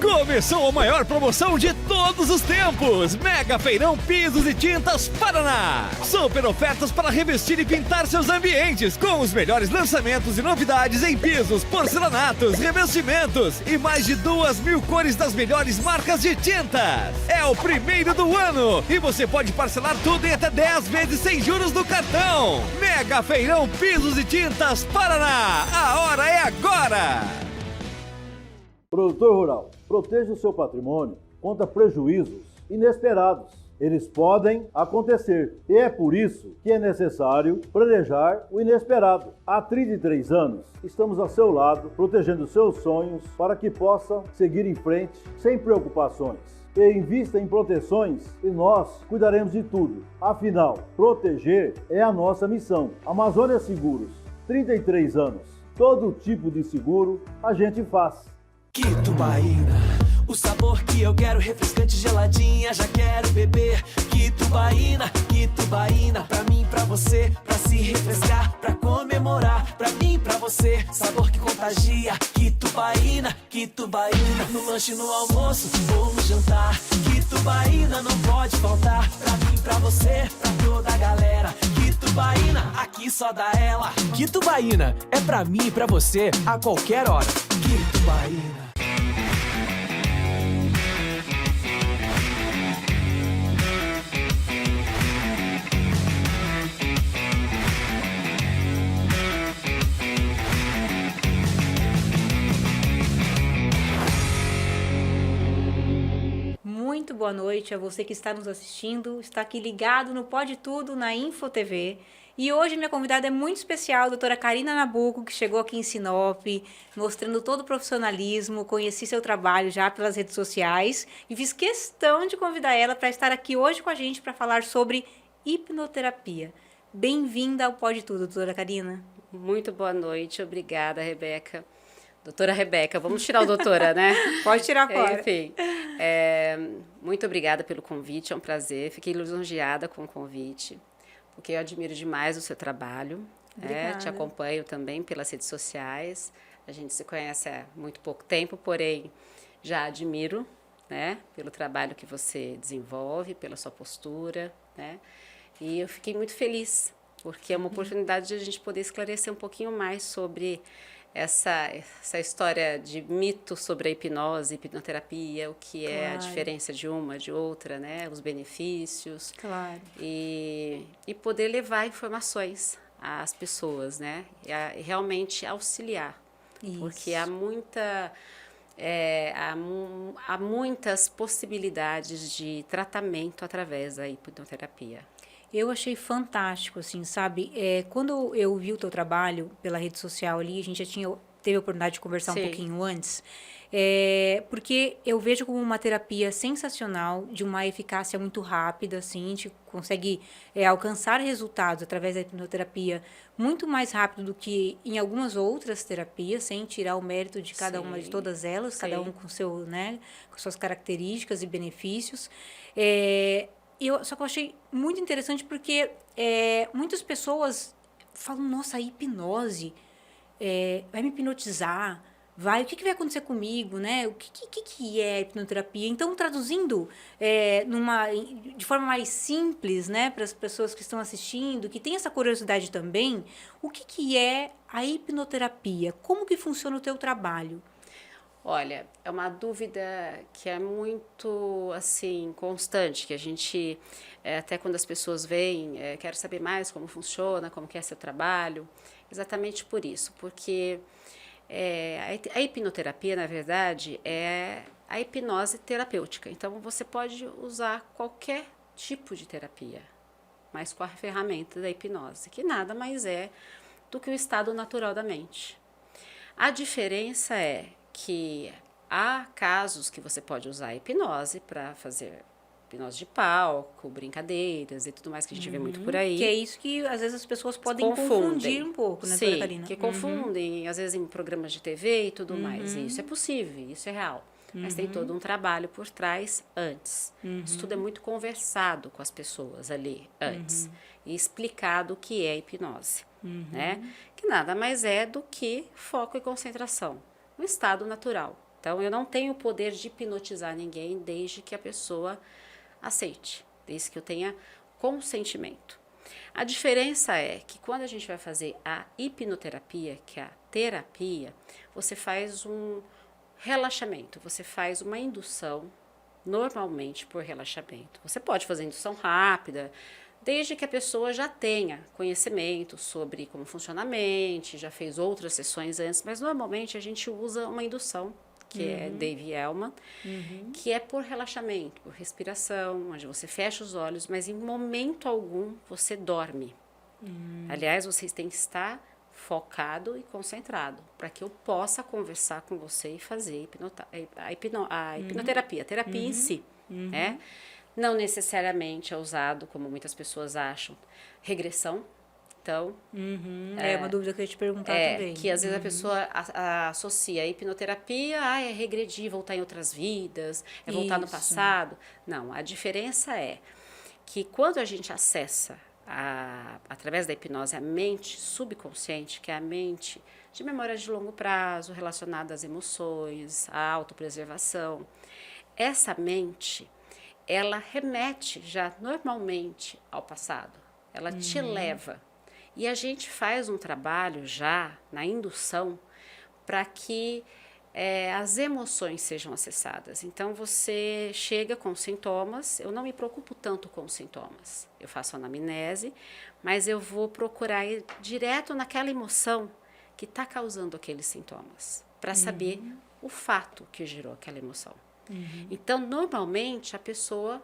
Começou a maior promoção de todos os tempos! Mega Feirão Pisos e Tintas Paraná! Super ofertas para revestir e pintar seus ambientes com os melhores lançamentos e novidades em pisos, porcelanatos, revestimentos e mais de 2.000 cores das melhores marcas de tintas! É o primeiro do ano e você pode parcelar tudo em até 10 vezes sem juros no cartão! Mega Feirão Pisos e Tintas Paraná! A hora é agora! Produtor rural, proteja o seu patrimônio contra prejuízos inesperados. Eles podem acontecer e é por isso que é necessário planejar o inesperado. Há 33 anos, estamos ao seu lado, protegendo seus sonhos para que possa seguir em frente sem preocupações. E invista em proteções e nós cuidaremos de tudo. Afinal, proteger é a nossa missão. Amazônia Seguros, 33 anos. Todo tipo de seguro a gente faz. Quitubaína, o sabor que eu quero, refrescante, geladinha, já quero beber. Quitubaína, Quitubaína, pra mim, pra você, pra se refrescar, pra comemorar, pra mim, pra você, sabor que contagia. Quitubaína, Quitubaína, no lanche, no almoço ou no jantar. Quitubaína não pode faltar, pra mim, pra você, pra toda a galera. Quitubaína, aqui só dá ela. Quitubaína, é pra mim e pra você, a qualquer hora. Quitubaína. Muito boa noite a você que está nos assistindo, está aqui ligado no Pode Tudo, na Info TV. E hoje minha convidada é muito especial, a doutora Karina Nabuco, que chegou aqui em Sinop, mostrando todo o profissionalismo. Conheci seu trabalho já pelas redes sociais e fiz questão de convidar ela para estar aqui hoje com a gente para falar sobre hipnoterapia. Bem-vinda ao Pode Tudo, doutora Karina. Muito boa noite, obrigada, Rebeca. Doutora Rebeca, vamos tirar o doutora, né? Pode tirar fora. Enfim, muito obrigada pelo convite, é um prazer. Fiquei lisonjeada com o convite, porque eu admiro demais o seu trabalho. Te acompanho também pelas redes sociais. A gente se conhece há muito pouco tempo, porém já admiro, né, pelo trabalho que você desenvolve, pela sua postura, né? E eu fiquei muito feliz, porque é uma oportunidade de a gente poder esclarecer um pouquinho mais sobre essa história de mito sobre a hipnose, hipnoterapia, o que é a diferença de uma, de outra, né? Os benefícios. Claro. E poder levar informações às pessoas, né? E realmente auxiliar. Isso. Porque há muitas possibilidades de tratamento através da hipnoterapia. Eu achei fantástico, assim, sabe? Quando eu vi o teu trabalho pela rede social ali, a gente já teve a oportunidade de conversar um pouquinho antes, porque eu vejo como uma terapia sensacional, de uma eficácia muito rápida, assim, a gente consegue alcançar resultados através da hipnoterapia muito mais rápido do que em algumas outras terapias, sem tirar o mérito de cada uma de todas elas, cada um com seu, né, com suas características e benefícios. Só que eu achei muito interessante porque muitas pessoas falam, nossa, a hipnose vai me hipnotizar, o que vai acontecer comigo, né? O que é hipnoterapia? Então, traduzindo de forma mais simples, né, para as pessoas que estão assistindo, que tem essa curiosidade também, o que é a hipnoterapia? Como que funciona o teu trabalho? Olha, é uma dúvida que é muito, assim, constante, que a gente, até quando as pessoas vêm, quero saber mais como funciona, como que é seu trabalho, exatamente por isso, porque a hipnoterapia, na verdade, é a hipnose terapêutica, então você pode usar qualquer tipo de terapia, mas com a ferramenta da hipnose, que nada mais é do que o estado natural da mente. A diferença é que há casos que você pode usar a hipnose para fazer hipnose de palco, brincadeiras e tudo mais que a gente vê muito por aí. Que é isso que às vezes as pessoas podem confundir um pouco, né, Sim, Karina? que confundem, às vezes em programas de TV e tudo mais. E isso é possível, isso é real. Mas tem todo um trabalho por trás antes. Isso tudo é muito conversado com as pessoas ali antes. E explicado o que é hipnose, né? Que nada mais é do que foco e concentração. Um estado natural Então, eu não tenho o poder de hipnotizar ninguém desde que a pessoa aceite, desde que eu tenha consentimento. A diferença é que quando a gente vai fazer a hipnoterapia, que é a terapia, você faz um relaxamento, você faz uma indução, normalmente por relaxamento. Você pode fazer indução rápida, desde que a pessoa já tenha conhecimento sobre como funciona a mente, já fez outras sessões antes, mas normalmente a gente usa uma indução, que é Dave Elman, que é por relaxamento, por respiração, onde você fecha os olhos, mas em momento algum você dorme. Aliás, você tem que estar focado e concentrado, para que eu possa conversar com você e fazer a hipnoterapia, a terapia em si, né? Não necessariamente é usado, como muitas pessoas acham, regressão. Então, É uma dúvida que eu ia te perguntar também. que às vezes a pessoa associa a hipnoterapia é regredir, voltar em outras vidas, é voltar no Isso. passado. Não, a diferença é que quando a gente acessa, através da hipnose, a mente subconsciente, que é a mente de memória de longo prazo, relacionada às emoções, à autopreservação, essa mente, ela remete já normalmente ao passado, ela te leva. E a gente faz um trabalho já na indução para que as emoções sejam acessadas. Então, você chega com sintomas, eu não me preocupo tanto com os sintomas. Eu faço anamnese, mas eu vou procurar ir direto naquela emoção que está causando aqueles sintomas, para saber o fato que gerou aquela emoção. Então, normalmente, a pessoa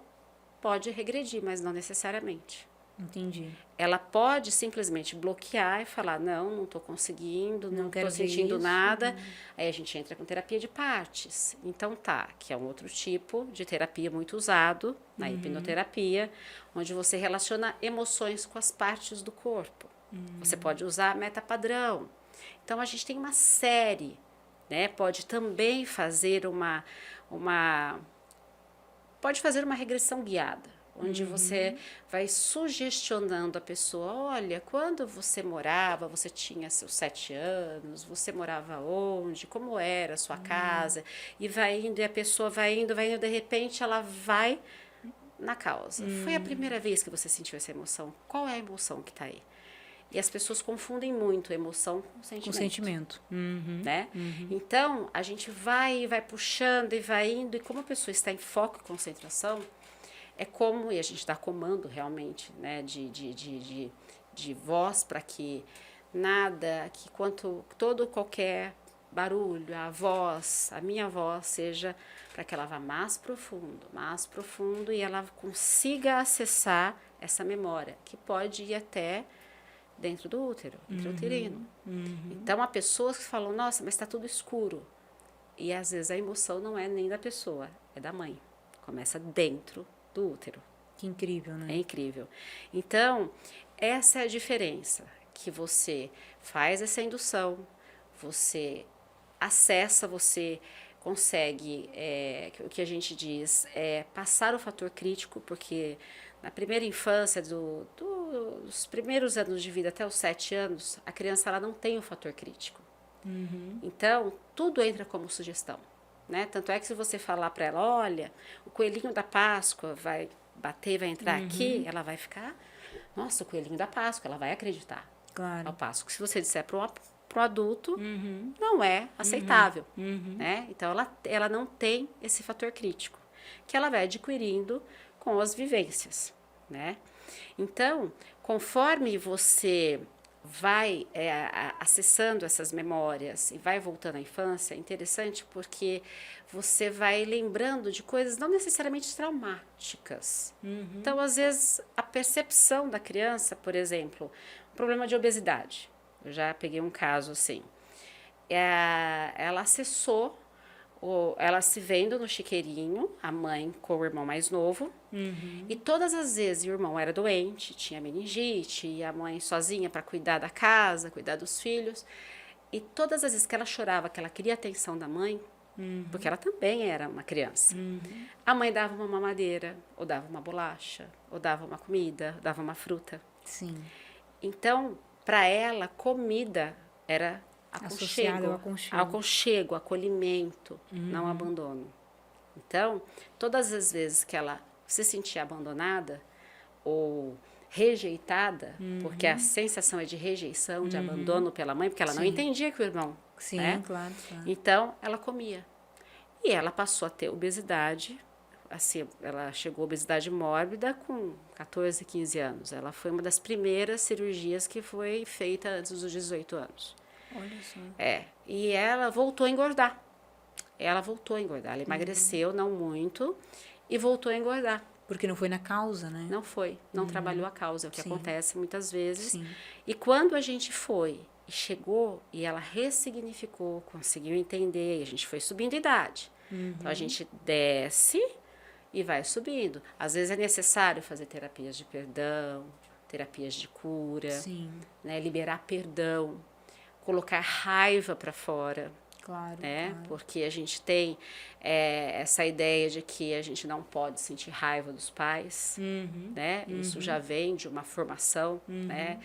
pode regredir, mas não necessariamente. Entendi. Ela pode simplesmente bloquear e falar, não estou conseguindo, não quero estou ver sentindo isso. nada. Aí a gente entra com terapia de partes. Então que é um outro tipo de terapia muito usado na hipnoterapia, onde você relaciona emoções com as partes do corpo. Você pode usar metapadrão. Então a gente tem uma série, né? Pode também fazer pode fazer uma regressão guiada, onde você vai sugestionando a pessoa, olha, quando você morava, você tinha seus 7 anos, você morava onde, como era a sua casa, e vai indo, e a pessoa vai indo, de repente ela vai na causa. Foi a primeira vez que você sentiu essa emoção? Qual é a emoção que está aí? E as pessoas confundem muito emoção com sentimento. Com sentimento. Né? Então, a gente vai puxando e vai indo, e como a pessoa está em foco e concentração, é como, e a gente dá comando realmente, né, de voz, para que nada, que qualquer barulho, a minha voz seja para que ela vá mais profundo, e ela consiga acessar essa memória, que pode ir até dentro do útero, intrauterino. Então, há pessoas que falam, nossa, mas está tudo escuro. E às vezes a emoção não é nem da pessoa, é da mãe. Começa dentro do útero. Que incrível, né? É incrível. Então, essa é a diferença, que você faz essa indução, você acessa, você consegue, o que a gente diz, passar o fator crítico, porque na primeira infância, dos primeiros anos de vida até os 7 anos, a criança ela não tem o fator crítico. Então, tudo entra como sugestão. Né? Tanto é que se você falar para ela, olha, o coelhinho da Páscoa vai bater, vai entrar aqui, ela vai ficar, nossa, o coelhinho da Páscoa, ela vai acreditar. Claro. Ao passo que se você disser para o adulto, não é aceitável. Né? Então, ela não tem esse fator crítico, que ela vai adquirindo com as vivências. Né? Então, conforme você vai acessando essas memórias e vai voltando à infância, é interessante porque você vai lembrando de coisas não necessariamente traumáticas. Então, às vezes, a percepção da criança, por exemplo, um problema de obesidade. Eu já peguei um caso assim. Ela acessou, ela se vendo no chiqueirinho, a mãe com o irmão mais novo, e todas as vezes o irmão era doente, tinha meningite, e a mãe sozinha para cuidar da casa, cuidar dos filhos, e todas as vezes que ela chorava, que ela queria a atenção da mãe, porque ela também era uma criança, a mãe dava uma mamadeira, ou dava uma bolacha, ou dava uma comida, dava uma fruta. Sim. Então, para ela, comida era Associado ao aconchego. Aconchego, acolhimento, não abandono. Então, todas as vezes que ela se sentia abandonada ou rejeitada, porque a sensação é de rejeição, de abandono pela mãe, porque ela não entendia que o irmão... Sim, né? claro. Então, ela comia. E ela passou a ter obesidade, assim, ela chegou à obesidade mórbida com 14, 15 anos. Ela foi uma das primeiras cirurgias que foi feita antes dos 18 anos. Olha só. E ela voltou a engordar. Ela emagreceu, não muito, e voltou a engordar. Porque não foi na causa, né? Não foi, não trabalhou a causa, é o que acontece muitas vezes. Sim. E quando a gente foi e chegou e ela ressignificou, conseguiu entender, e a gente foi subindo idade. Então a gente desce e vai subindo. Às vezes é necessário fazer terapias de perdão, terapias de cura, né? Liberar perdão, colocar raiva para fora. Claro, né? claro. Porque a gente tem essa ideia de que a gente não pode sentir raiva dos pais, né? Isso já vem de uma formação, né?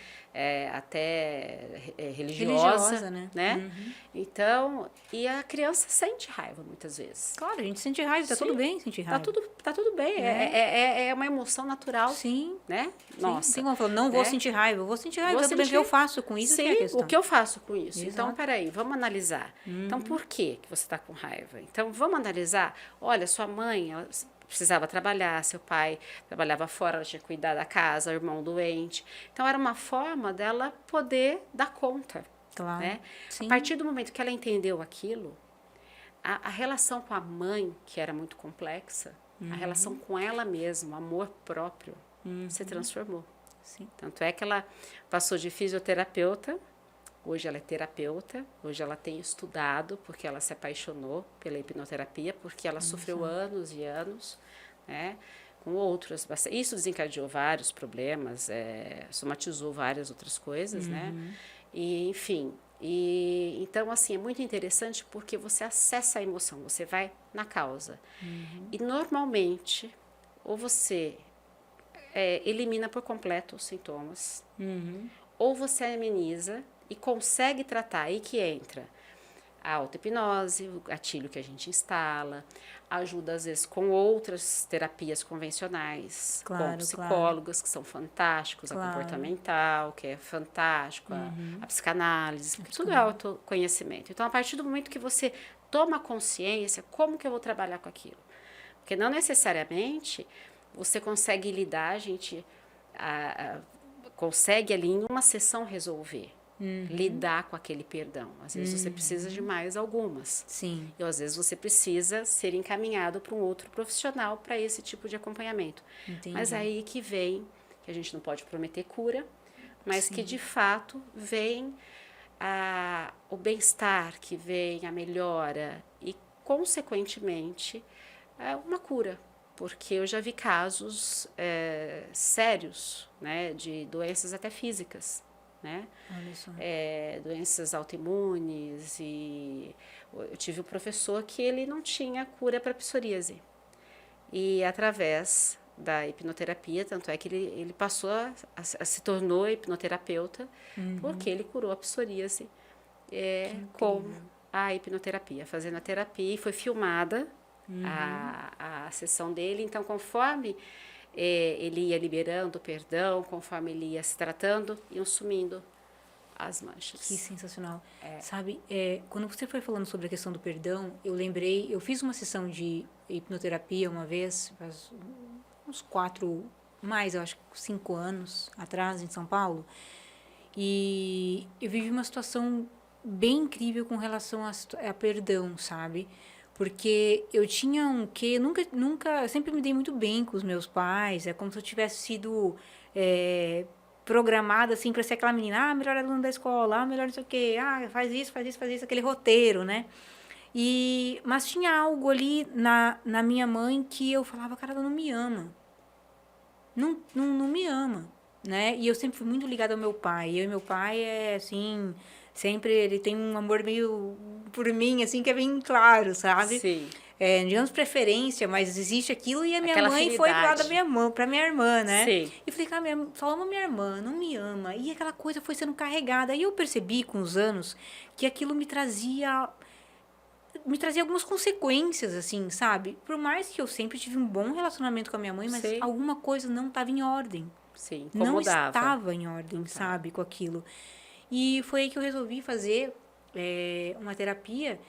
Até religiosa, né? Então, e a criança sente raiva muitas vezes. Claro, a gente sente raiva, tá tudo bem sentir raiva. Tá tudo bem, é uma emoção natural. Sim. Né? Nossa. Tem como falar, não vou sentir raiva, eu vou sentir raiva, tudo bem, o que eu faço com isso? Sim, que é a questão. o que eu faço com isso? Exato. Então, peraí, vamos analisar. Então, por que você está com raiva? Então, vamos analisar. Olha, sua mãe, ela precisava trabalhar, seu pai trabalhava fora, ela tinha que cuidar da casa, o irmão doente. Então, era uma forma dela poder dar conta. Claro. Né? Sim. A partir do momento que ela entendeu aquilo, a relação com a mãe, que era muito complexa, a relação com ela mesma, o amor próprio, se transformou. Sim. Tanto é que ela passou de fisioterapeuta, hoje ela é terapeuta, hoje ela tem estudado, porque ela se apaixonou pela hipnoterapia, porque ela sofreu anos e anos, né, com outras. Isso desencadeou vários problemas, somatizou várias outras coisas, né? E, enfim, então, assim, é muito interessante porque você acessa a emoção, você vai na causa. E, normalmente, ou você elimina por completo os sintomas, ou você ameniza e consegue tratar. Aí que entra a auto-hipnose, o gatilho que a gente instala, ajuda às vezes com outras terapias convencionais, com psicólogas que são fantásticos, a comportamental, que é fantástico, a psicanálise, tudo é autoconhecimento. Então, a partir do momento que você toma consciência, como que eu vou trabalhar com aquilo? Porque não necessariamente você consegue lidar, a gente consegue ali em uma sessão resolver. Lidar com aquele perdão. Às vezes você precisa de mais algumas. Sim. E às vezes você precisa ser encaminhado para um outro profissional para esse tipo de acompanhamento. Entendi. Mas aí que vem, que a gente não pode prometer cura, mas que de fato vem o bem-estar, que vem a melhora e, consequentemente, uma cura. Porque eu já vi casos sérios, né, de doenças até físicas. Né? Doenças autoimunes, e eu tive um professor que ele não tinha cura para psoríase, e através da hipnoterapia, tanto é que ele passou se tornou hipnoterapeuta, porque ele curou a psoríase com a hipnoterapia, fazendo a terapia, e foi filmada a sessão dele. Então, conforme ele ia liberando o perdão, conforme ele ia se tratando, iam sumindo as manchas. Que sensacional. Sabe, quando você foi falando sobre a questão do perdão, eu lembrei, eu fiz uma sessão de hipnoterapia uma vez, faz uns 5 anos atrás, em São Paulo, e eu vivi uma situação bem incrível com relação a perdão, sabe? Porque eu tinha eu sempre me dei muito bem com os meus pais, é como se eu tivesse sido programada, assim, para ser aquela menina, melhor aluna da escola, melhor não sei o quê, faz isso, aquele roteiro, né? Mas tinha algo ali na minha mãe que eu falava, cara, ela não me ama. Não me ama, né? E eu sempre fui muito ligada ao meu pai, eu e meu pai assim... Sempre ele tem um amor meio por mim, assim, que é bem claro, sabe? Sim. digamos, preferência, mas existe aquilo e a minha Aquela mãe foi pro lado da afinidade. pra minha irmã, né? Sim. E falei, cara, só ama minha irmã, não me ama. E aquela coisa foi sendo carregada. Aí eu percebi com os anos que aquilo me trazia algumas consequências, assim, sabe? Por mais que eu sempre tive um bom relacionamento com a minha mãe, mas Sim. alguma coisa não estava em ordem. Sim, Não incomodava. estava em ordem, sabe, com aquilo. E foi aí que eu resolvi fazer uma terapia.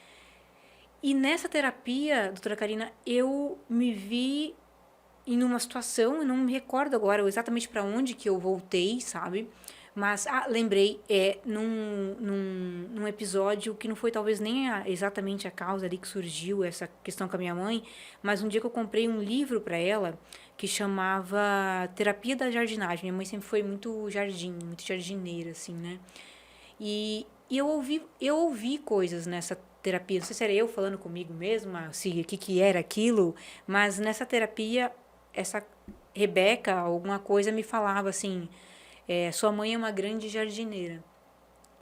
E nessa terapia, doutora Karina, eu me vi em uma situação, eu não me recordo agora exatamente para onde que eu voltei, sabe? Mas, lembrei, num episódio que não foi talvez nem exatamente a causa ali que surgiu essa questão com a minha mãe, mas um dia que eu comprei um livro para ela que chamava Terapia da Jardinagem. Minha mãe sempre foi muito jardineira, assim, né? E eu ouvi coisas nessa terapia, não sei se era eu falando comigo mesma, o que era aquilo, mas nessa terapia, essa Rebeca, alguma coisa me falava assim, sua mãe é uma grande jardineira.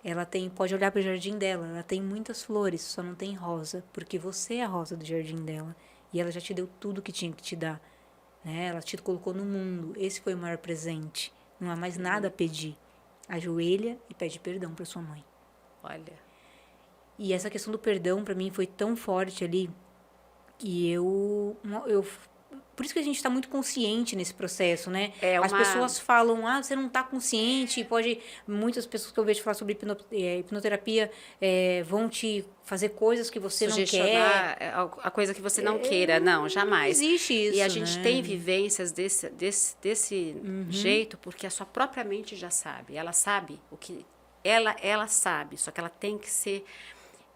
Ela pode olhar para o jardim dela, ela tem muitas flores, só não tem rosa, porque você é a rosa do jardim dela. E ela já te deu tudo que tinha que te dar. Né? Ela te colocou no mundo, esse foi o maior presente. Não há mais nada a pedir. Ajoelha e pede perdão para sua mãe. Olha. E essa questão do perdão, para mim, foi tão forte ali que por isso que a gente está muito consciente nesse processo, né? As pessoas falam, você não está consciente, muitas pessoas que eu vejo falar sobre hipnoterapia vão te fazer coisas que você não quer. A coisa que você não queira, não, jamais. Não existe isso, e a gente né? tem vivências desse jeito, porque a sua própria mente já sabe. Ela sabe o que... Ela sabe, só que ela tem que ser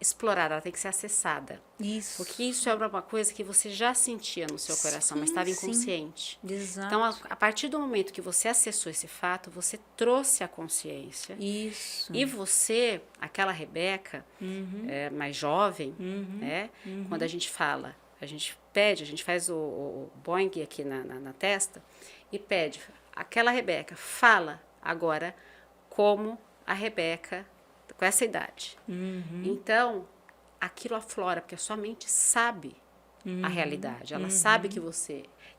explorada, ela tem que ser acessada. Isso. Porque isso é uma coisa que você já sentia no seu coração, mas estava inconsciente. Exato. Então, a partir do momento que você acessou esse fato, você trouxe a consciência. Isso. E você, aquela Rebeca, mais jovem, né? Quando a gente fala, a gente pede, a gente faz o boing aqui na testa e pede, aquela Rebeca, fala agora como a Rebeca com essa idade. Então, aquilo aflora, porque a sua mente sabe a realidade. Ela sabe que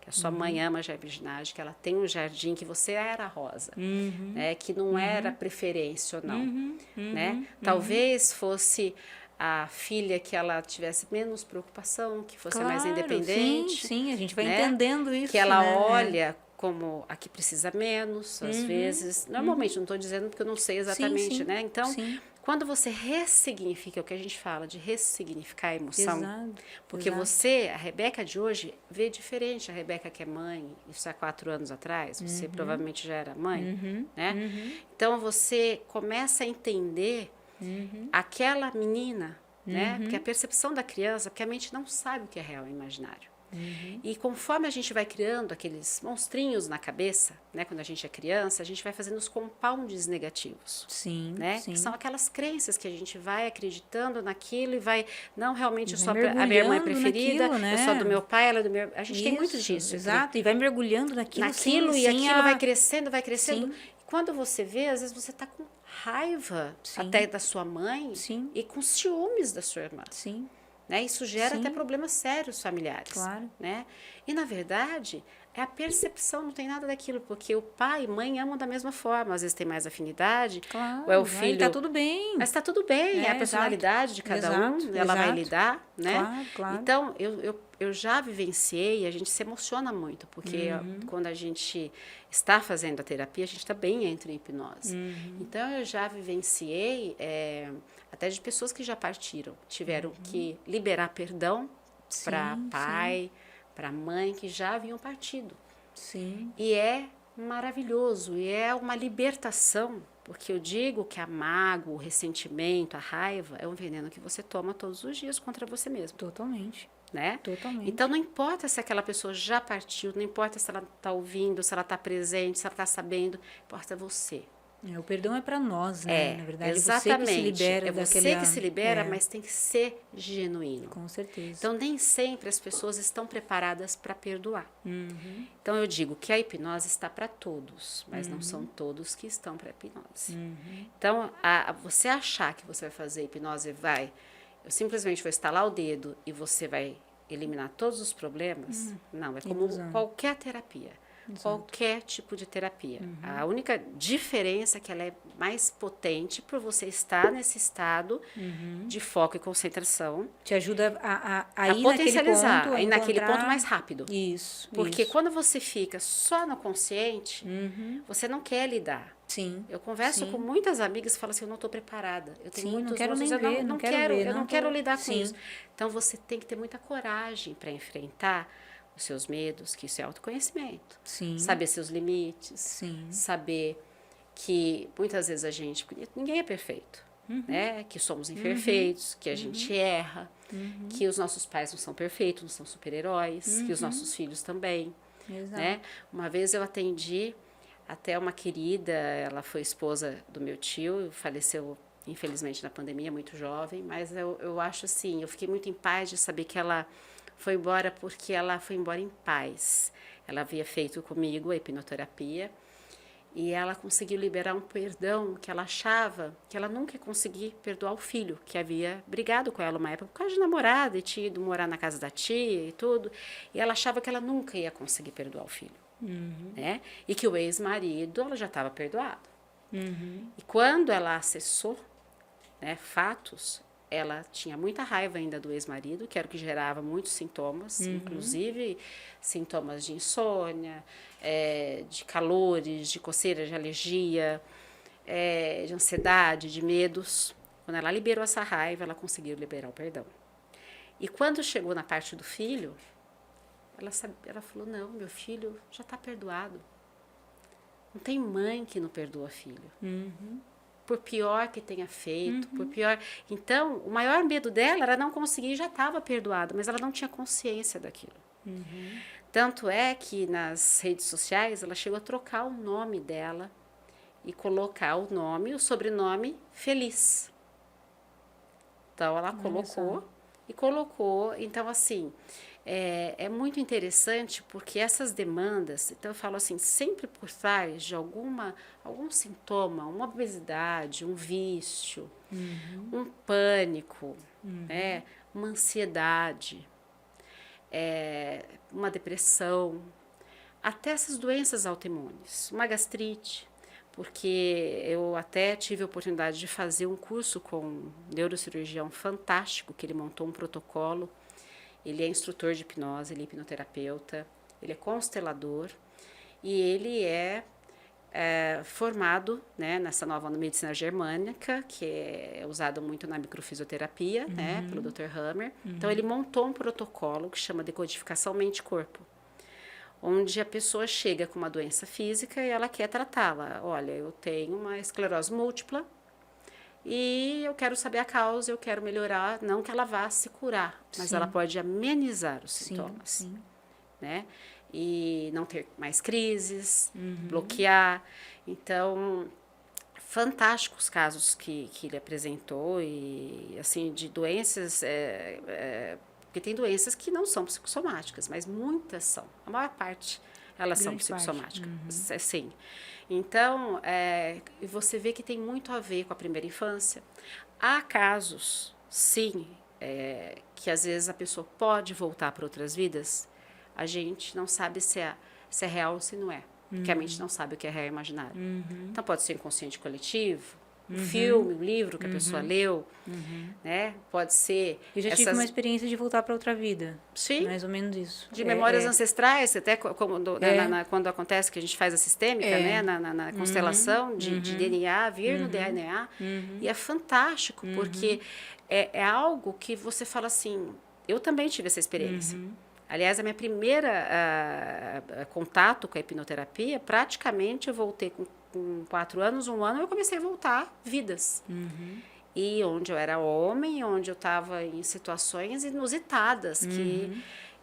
a sua mãe ama a jardinagem, que ela tem um jardim, que você era rosa, né? Que não era preferência ou não. Né? Talvez fosse a filha que ela tivesse menos preocupação, que fosse mais independente. Sim, a gente vai né? entendendo isso. Que ela né? olha como a que precisa menos, às vezes. Normalmente, não estou dizendo porque eu não sei exatamente, né? Então, quando você ressignifica, o que a gente fala de ressignificar a emoção, porque você, a Rebeca de hoje, vê diferente. A Rebeca que é mãe, isso há 4 anos atrás, você provavelmente já era mãe, né? Então, você começa a entender aquela menina, né? Porque a percepção da criança, porque a mente não sabe o que é real e imaginário. E conforme a gente vai criando aqueles monstrinhos na cabeça, né, quando a gente é criança, a gente vai fazendo os compounds negativos. Sim, né? sim. Que são aquelas crenças que a gente vai acreditando naquilo e vai, não, realmente eu sou a minha mãe preferida, naquilo, né? eu sou do meu pai, ela é do meu... A gente tem muito Isso, disso. Exato, e vai mergulhando naquilo. E aquilo vai crescendo, vai crescendo. Sim. E quando você vê, às vezes você está com raiva até da sua mãe e com ciúmes da sua irmã. Sim. Né? Isso gera até problemas sérios familiares. Claro. Né? E, na verdade, é a percepção, não tem nada daquilo, porque o pai e mãe amam da mesma forma. Às vezes tem mais afinidade, Claro, ou é o filho... Tá tudo bem. Mas está tudo bem, é a personalidade de cada um, ela vai lidar, né? Claro, claro. Então, eu já vivenciei, a gente se emociona muito, porque quando a gente está fazendo a terapia, a gente também entra em hipnose. Então, eu já vivenciei... até de pessoas que já partiram, tiveram que liberar perdão para pai, para mãe, que já haviam partido. Sim. E é maravilhoso, e é uma libertação, porque eu digo que a mágoa, o ressentimento, a raiva, é um veneno que você toma todos os dias contra você mesmo. Totalmente. Né? Totalmente. Então, não importa se aquela pessoa já partiu, não importa se ela está ouvindo, se ela está presente, se ela está sabendo, importa você. O perdão é para nós, né? Na verdade, exatamente. Você que se libera é você que se libera, mas tem que ser genuíno. Com certeza. Então, nem sempre as pessoas estão preparadas para perdoar. Então, eu digo que a hipnose está para todos, mas não são todos que estão para a hipnose. Então, você achar que você vai fazer hipnose, eu simplesmente vou estalar o dedo e você vai eliminar todos os problemas. Não, é como ilusão. qualquer terapia. Qualquer tipo de terapia. A única diferença é que ela é mais potente por você estar nesse estado de foco e concentração. Te ajuda a A ir potencializar, naquele ponto, ir naquele encontrar- ponto mais rápido. Isso. Porque isso. quando você fica só no consciente, você não quer lidar. Sim. Eu converso Sim. com muitas amigas e falo assim, eu não estou preparada. Eu tenho Sim, muitos não quero moços, nem eu ver, não quero ver, eu não não quero tô- lidar com Sim. isso. Então você tem que ter muita coragem para enfrentar os seus medos, que isso é autoconhecimento. Sim. Saber seus limites, Sim. saber que muitas vezes a gente, ninguém é perfeito, né? Que somos imperfeitos, que a gente erra, que os nossos pais não são perfeitos, não são super-heróis, que os nossos filhos também, Exato. né? Uma vez eu atendi até uma querida, ela foi esposa do meu tio, faleceu infelizmente na pandemia, muito jovem, mas eu acho assim, eu fiquei muito em paz de saber que ela foi embora porque ela foi embora em paz. Ela havia feito comigo a hipnoterapia e ela conseguiu liberar um perdão que ela achava que ela nunca ia conseguir perdoar o filho, que havia brigado com ela uma época por causa de namorada e tinha ido morar na casa da tia e tudo. E ela achava que ela nunca ia conseguir perdoar o filho. Né? E que o ex-marido, ela já estava perdoada. E quando ela acessou, né, fatos, ela tinha muita raiva ainda do ex-marido, que era o que gerava muitos sintomas, inclusive sintomas de insônia, de calores, de coceira, de alergia, de ansiedade, de medos. Quando ela liberou essa raiva, ela conseguiu liberar o perdão. E quando chegou na parte do filho, ela falou, não, meu filho já está perdoado. Não tem mãe que não perdoa filho. Por pior que tenha feito, por pior... Então, o maior medo dela era não conseguir, já estava perdoada, mas ela não tinha consciência daquilo. Tanto é que nas redes sociais, ela chegou a trocar o nome dela e colocar o nome, o sobrenome Feliz. Então, ela colocou. Então, assim, é muito interessante porque essas demandas, então eu falo assim, sempre por trás de algum sintoma, uma obesidade, um vício, um pânico, uma ansiedade, uma depressão, até essas doenças autoimunes, uma gastrite, porque eu até tive a oportunidade de fazer um curso com um neurocirurgião fantástico, que ele montou um protocolo. Ele é instrutor de hipnose, ele é hipnoterapeuta, ele é constelador e ele é formado, né, nessa nova medicina germânica, que é usada muito na microfisioterapia, né, pelo Dr. Hammer. Então, ele montou um protocolo que chama Decodificação Mente-Corpo, onde a pessoa chega com uma doença física e ela quer tratá-la. Olha, eu tenho uma esclerose múltipla, e eu quero saber a causa, eu quero melhorar, não que ela vá se curar, mas ela pode amenizar os sintomas, né? E não ter mais crises, bloquear. Então, fantásticos casos que ele apresentou, e assim, de doenças, porque tem doenças que não são psicossomáticas, mas muitas são, a maior parte elas são psicossomáticas, sim. Então, você vê que tem muito a ver com a primeira infância. Há casos, sim, que às vezes a pessoa pode voltar para outras vidas, a gente não sabe se é real ou se não é, porque a mente não sabe o que é real e imaginário. Então, pode ser inconsciente coletivo, um filme, um livro que a pessoa leu, né? Pode ser... Eu já tive uma experiência de voltar para outra vida. Sim. Mais ou menos isso. De memórias ancestrais, até quando acontece que a gente faz a sistêmica, né? Na constelação de DNA, vir no DNA. E é fantástico, porque é algo que você fala assim... Eu também tive essa experiência. Aliás, a minha primeira contato com a hipnoterapia, praticamente eu voltei com 4 anos, 1 ano, eu comecei a voltar vidas. E onde eu era homem, onde eu estava em situações inusitadas,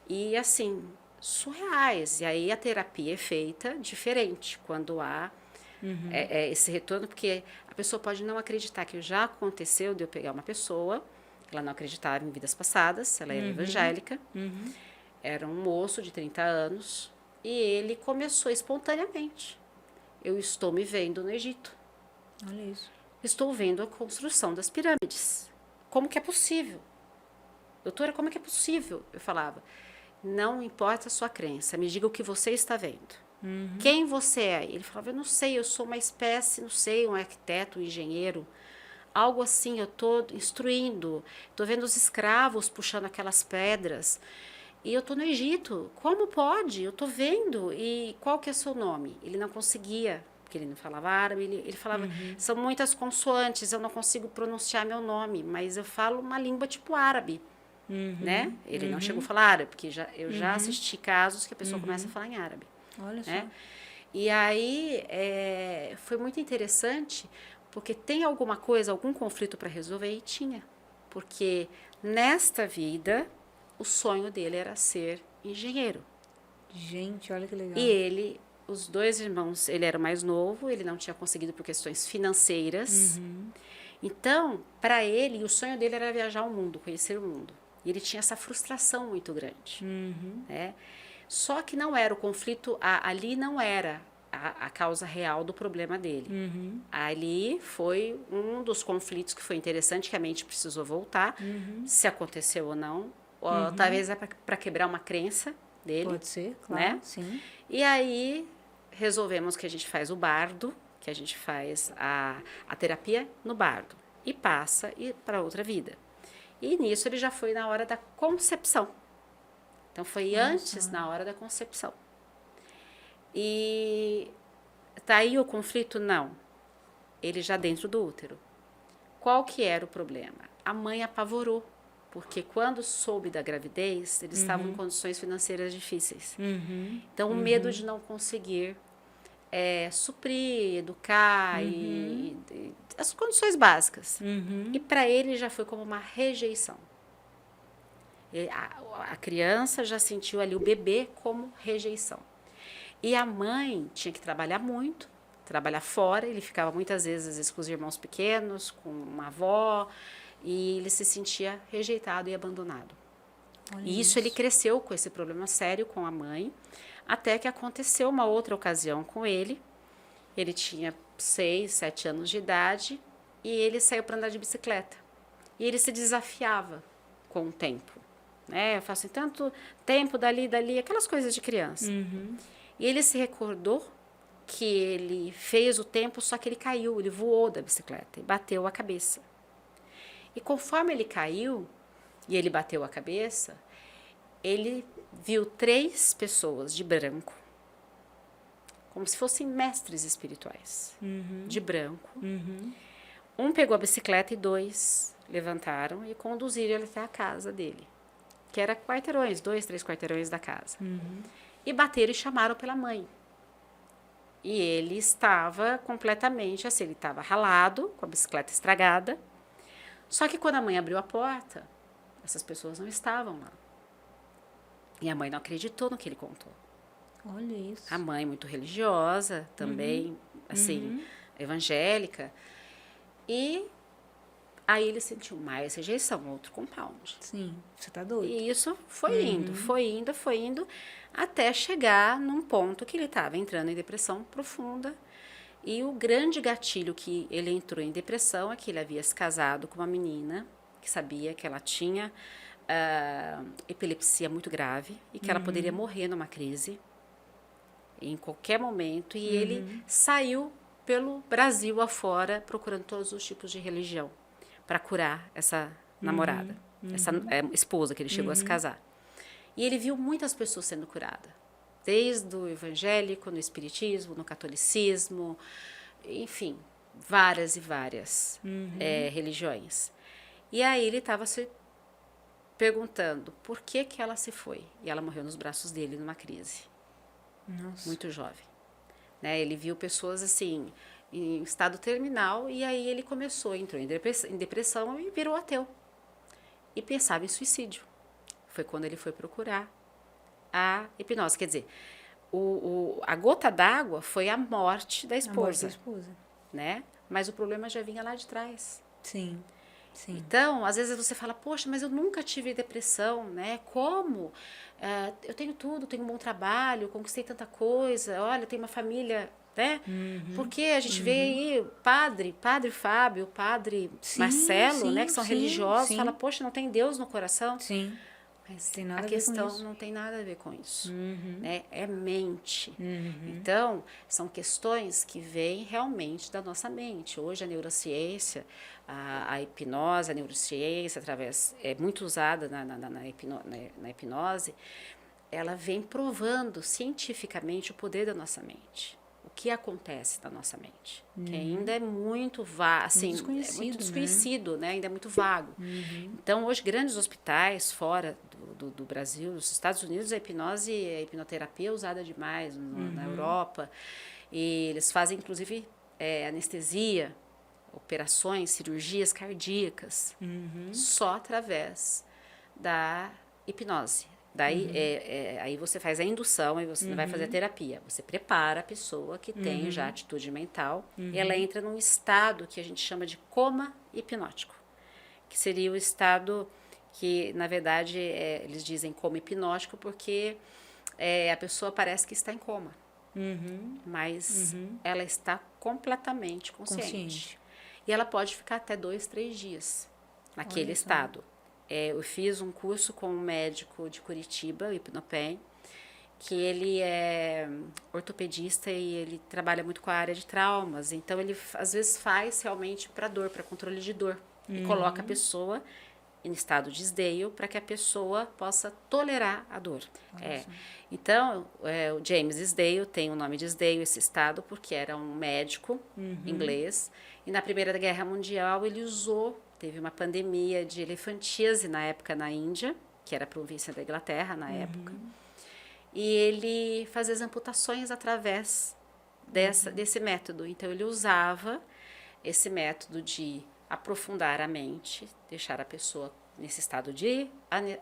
e assim, surreais. E aí a terapia é feita diferente, quando há esse retorno, porque a pessoa pode não acreditar que já aconteceu de eu pegar uma pessoa, ela não acreditava em vidas passadas, ela era evangélica, era um moço de 30 anos, e ele começou espontaneamente. Eu estou me vendo no Egito. Olha isso. Estou vendo a construção das pirâmides. Como que é possível? doutora, como é que é possível? Eu falava, não importa a sua crença, me diga o que você está vendo. Quem você é? Ele falava, eu não sei, eu sou uma espécie, não sei, um arquiteto, um engenheiro, algo assim, eu estou instruindo, estou vendo os escravos puxando aquelas pedras, e eu estou no Egito, como pode? Eu estou vendo, e qual que é o seu nome? Ele não conseguia, porque ele não falava árabe, ele falava, são muitas consoantes, eu não consigo pronunciar meu nome, mas eu falo uma língua tipo árabe, né? Ele não chegou a falar árabe, porque eu já assisti casos que a pessoa começa a falar em árabe. Olha só. Né? E aí foi muito interessante, porque tem alguma coisa, algum conflito para resolver, e tinha. Porque nesta vida, o sonho dele era ser engenheiro. Gente, olha que legal. E ele, os 2 irmãos, ele era o mais novo, ele não tinha conseguido por questões financeiras. Então, para ele, o sonho dele era viajar o mundo, conhecer o mundo. E ele tinha essa frustração muito grande. Né? Só que não era o conflito, ali não era a causa real do problema dele. Ali foi um dos conflitos que foi interessante, que a mente precisou voltar, se aconteceu ou não. Ou, talvez é para quebrar uma crença dele. Pode ser, claro, né? sim. E aí resolvemos que a gente faz o bardo, que a gente faz a terapia no bardo. E passa para outra vida. E nisso ele já foi na hora da concepção. Então, foi antes, na hora da concepção. E tá aí o conflito? Não. Ele já dentro do útero. Qual que era o problema? A mãe apavorou, porque quando soube da gravidez, eles estavam em condições financeiras difíceis. Então, o medo de não conseguir suprir, educar e as condições básicas. E para ele já foi como uma rejeição. A criança já sentiu ali o bebê como rejeição. E a mãe tinha que trabalhar muito, trabalhar fora. Ele ficava muitas vezes com os irmãos pequenos, com uma avó, e ele se sentia rejeitado e abandonado. Olha E isso ele cresceu com esse problema sério com a mãe, até que aconteceu uma outra ocasião com ele. Ele tinha 6, 7 anos de idade e ele saiu para andar de bicicleta. E ele se desafiava com o tempo. Né? Eu faço assim, tanto tempo dali, aquelas coisas de criança. E ele se recordou que ele fez o tempo, só que ele caiu, ele voou da bicicleta e bateu a cabeça. E conforme ele caiu e ele bateu a cabeça, ele viu 3 pessoas de branco, como se fossem mestres espirituais, de branco. Um pegou a bicicleta e 2 levantaram e conduziram ele até a casa dele, que era quarteirões, 2, 3 quarteirões da casa. E bateram e chamaram pela mãe. E ele estava completamente assim, ele estava ralado, com a bicicleta estragada. Só que quando a mãe abriu a porta, essas pessoas não estavam lá. E a mãe não acreditou no que ele contou. Olha isso. A mãe muito religiosa, também, assim, evangélica. E aí ele sentiu mais rejeição, outro compound. Sim, você tá doido. E isso foi indo, até chegar num ponto que ele estava entrando em depressão profunda. E o grande gatilho que ele entrou em depressão é que ele havia se casado com uma menina que sabia que ela tinha epilepsia muito grave e que ela poderia morrer numa crise em qualquer momento. E ele saiu pelo Brasil afora procurando todos os tipos de religião para curar essa namorada, essa esposa que ele chegou a se casar. E ele viu muitas pessoas sendo curadas, desde o evangélico, no espiritismo, no catolicismo, enfim, várias e várias religiões. E aí ele estava se perguntando por que ela se foi. E ela morreu nos braços dele numa crise. Nossa. Muito jovem. Né? Ele viu pessoas assim, em estado terminal, e aí ele entrou em depressão e virou ateu. E pensava em suicídio. Foi quando ele foi procurar a hipnose. Quer dizer, a gota d'água foi a morte da esposa. A morte da esposa. Né? Mas o problema já vinha lá de trás. Sim, sim. Então, às vezes você fala, poxa, mas eu nunca tive depressão, né? Como? Eu tenho tudo, tenho um bom trabalho, conquistei tanta coisa, olha, tenho uma família, né? Porque a gente vê aí padre Fábio, padre Marcelo, né, que são religiosos, fala, poxa, não tem Deus no coração? Sim. Mas Tem nada a a ver com questão isso. não tem nada a ver com isso, né? É mente. Então, são questões que vêm realmente da nossa mente. Hoje a neurociência, a hipnose, a neurociência, é muito usada na hipnose, ela vem provando cientificamente o poder da nossa mente. O que acontece na nossa mente, que ainda é muito assim, desconhecido, é muito desconhecido, né? Ainda é muito vago. Então, hoje, grandes hospitais fora do Brasil, nos Estados Unidos, a hipnoterapia é usada demais, na Europa, e eles fazem, inclusive, anestesia, operações, cirurgias cardíacas, só através da hipnose. Daí, aí você faz a indução, aí você não vai fazer a terapia. Você prepara a pessoa que tem já atitude mental e ela entra num estado que a gente chama de coma hipnótico, que seria o estado que, na verdade, eles dizem coma hipnótico porque a pessoa parece que está em coma, mas ela está completamente consciente. E ela pode ficar até 2, 3 dias naquele estado. Eu fiz um curso com um médico de Curitiba, o Hipnopen, que ele é ortopedista e ele trabalha muito com a área de traumas. Então, ele às vezes faz realmente para dor, para controle de dor. E coloca a pessoa em estado de desdeio para que a pessoa possa tolerar a dor. Então, o James Isdale tem o nome de Isdale, esse estado, porque era um médico inglês. E na Primeira Guerra Mundial ele teve uma pandemia de elefantíase na época na Índia, que era a província da Inglaterra na época. E ele fazia as amputações através desse método. Então, ele usava esse método de aprofundar a mente, deixar a pessoa nesse estado de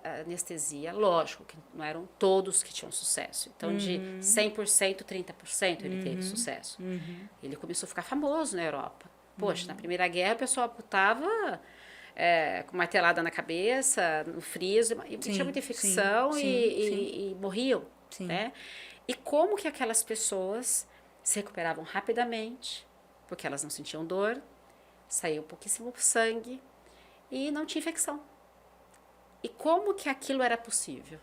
anestesia. Lógico que não eram todos que tinham sucesso. Então, de 100%, 30% ele teve sucesso. Ele começou a ficar famoso na Europa. Poxa, na Primeira Guerra a pessoa amputava com martelada na cabeça, no friso, e tinha muita infecção e morriam. Né? E como que aquelas pessoas se recuperavam rapidamente, porque elas não sentiam dor, saiu pouquíssimo sangue e não tinha infecção. E como que aquilo era possível?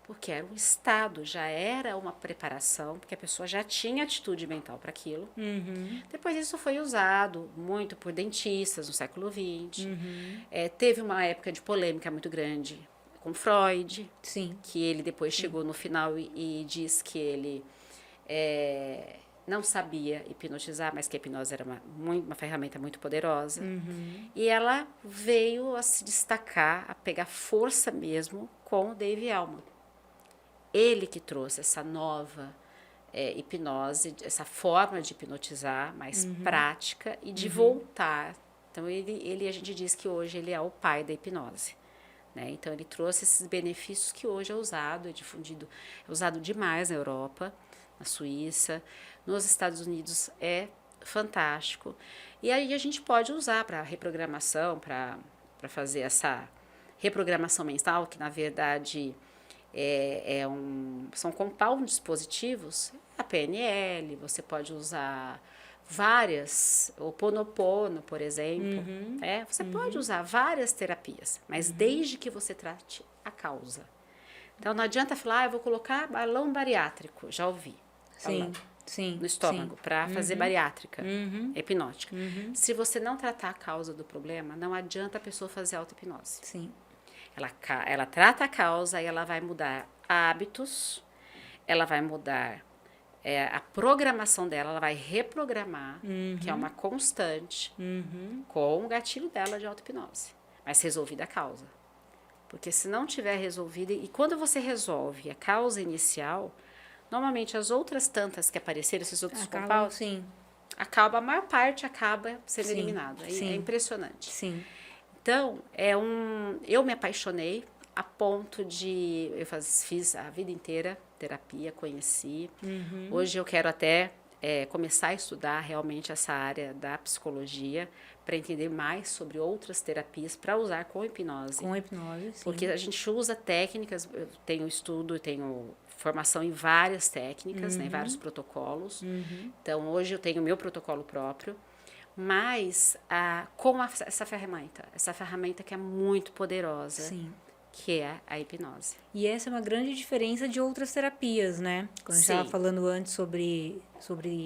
Porque era um estado, já era uma preparação, porque a pessoa já tinha atitude mental para aquilo. Depois isso foi usado muito por dentistas no século XX. Teve uma época de polêmica muito grande com Freud, que ele depois chegou no final e diz que ele não sabia hipnotizar, mas que a hipnose era uma ferramenta muito poderosa. E ela veio a se destacar, a pegar força mesmo com o Dave Elman. Ele que trouxe essa nova hipnose, essa forma de hipnotizar mais prática e de voltar. Então, a gente diz que hoje ele é o pai da hipnose. Né? Então, ele trouxe esses benefícios que hoje é usado, é difundido, é usado demais na Europa, na Suíça, nos Estados Unidos é fantástico. E aí a gente pode usar para reprogramação, para fazer essa reprogramação mental, que na verdade são compound dispositivos, a PNL, você pode usar várias, o Ponopono, por exemplo, você pode usar várias terapias, mas desde que você trate a causa. Então, não adianta falar, eu vou colocar balão bariátrico, já ouvi. No estômago, para fazer bariátrica, hipnótica. Se você não tratar a causa do problema, não adianta a pessoa fazer auto-hipnose. Ela trata a causa e ela vai mudar hábitos, ela vai mudar a programação dela, ela vai reprogramar, que é uma constante, com o gatilho dela de auto-hipnose. Mas resolvida a causa. Porque se não tiver resolvida, e quando você resolve a causa inicial, normalmente as outras tantas que apareceram, esses outros compounds, a maior parte acaba sendo eliminada. É impressionante. Então, eu me apaixonei a ponto de... Eu fiz a vida inteira terapia, conheci. Hoje eu quero até começar a estudar realmente essa área da psicologia para entender mais sobre outras terapias para usar com hipnose. Com hipnose, sim. Porque a gente usa técnicas, eu tenho estudo, eu tenho formação em várias técnicas, né, em vários protocolos. Então, hoje eu tenho o meu protocolo próprio, mas essa ferramenta que é muito poderosa, Sim. que é a hipnose. E essa é uma grande diferença de outras terapias, né? Quando a gente estava falando antes sobre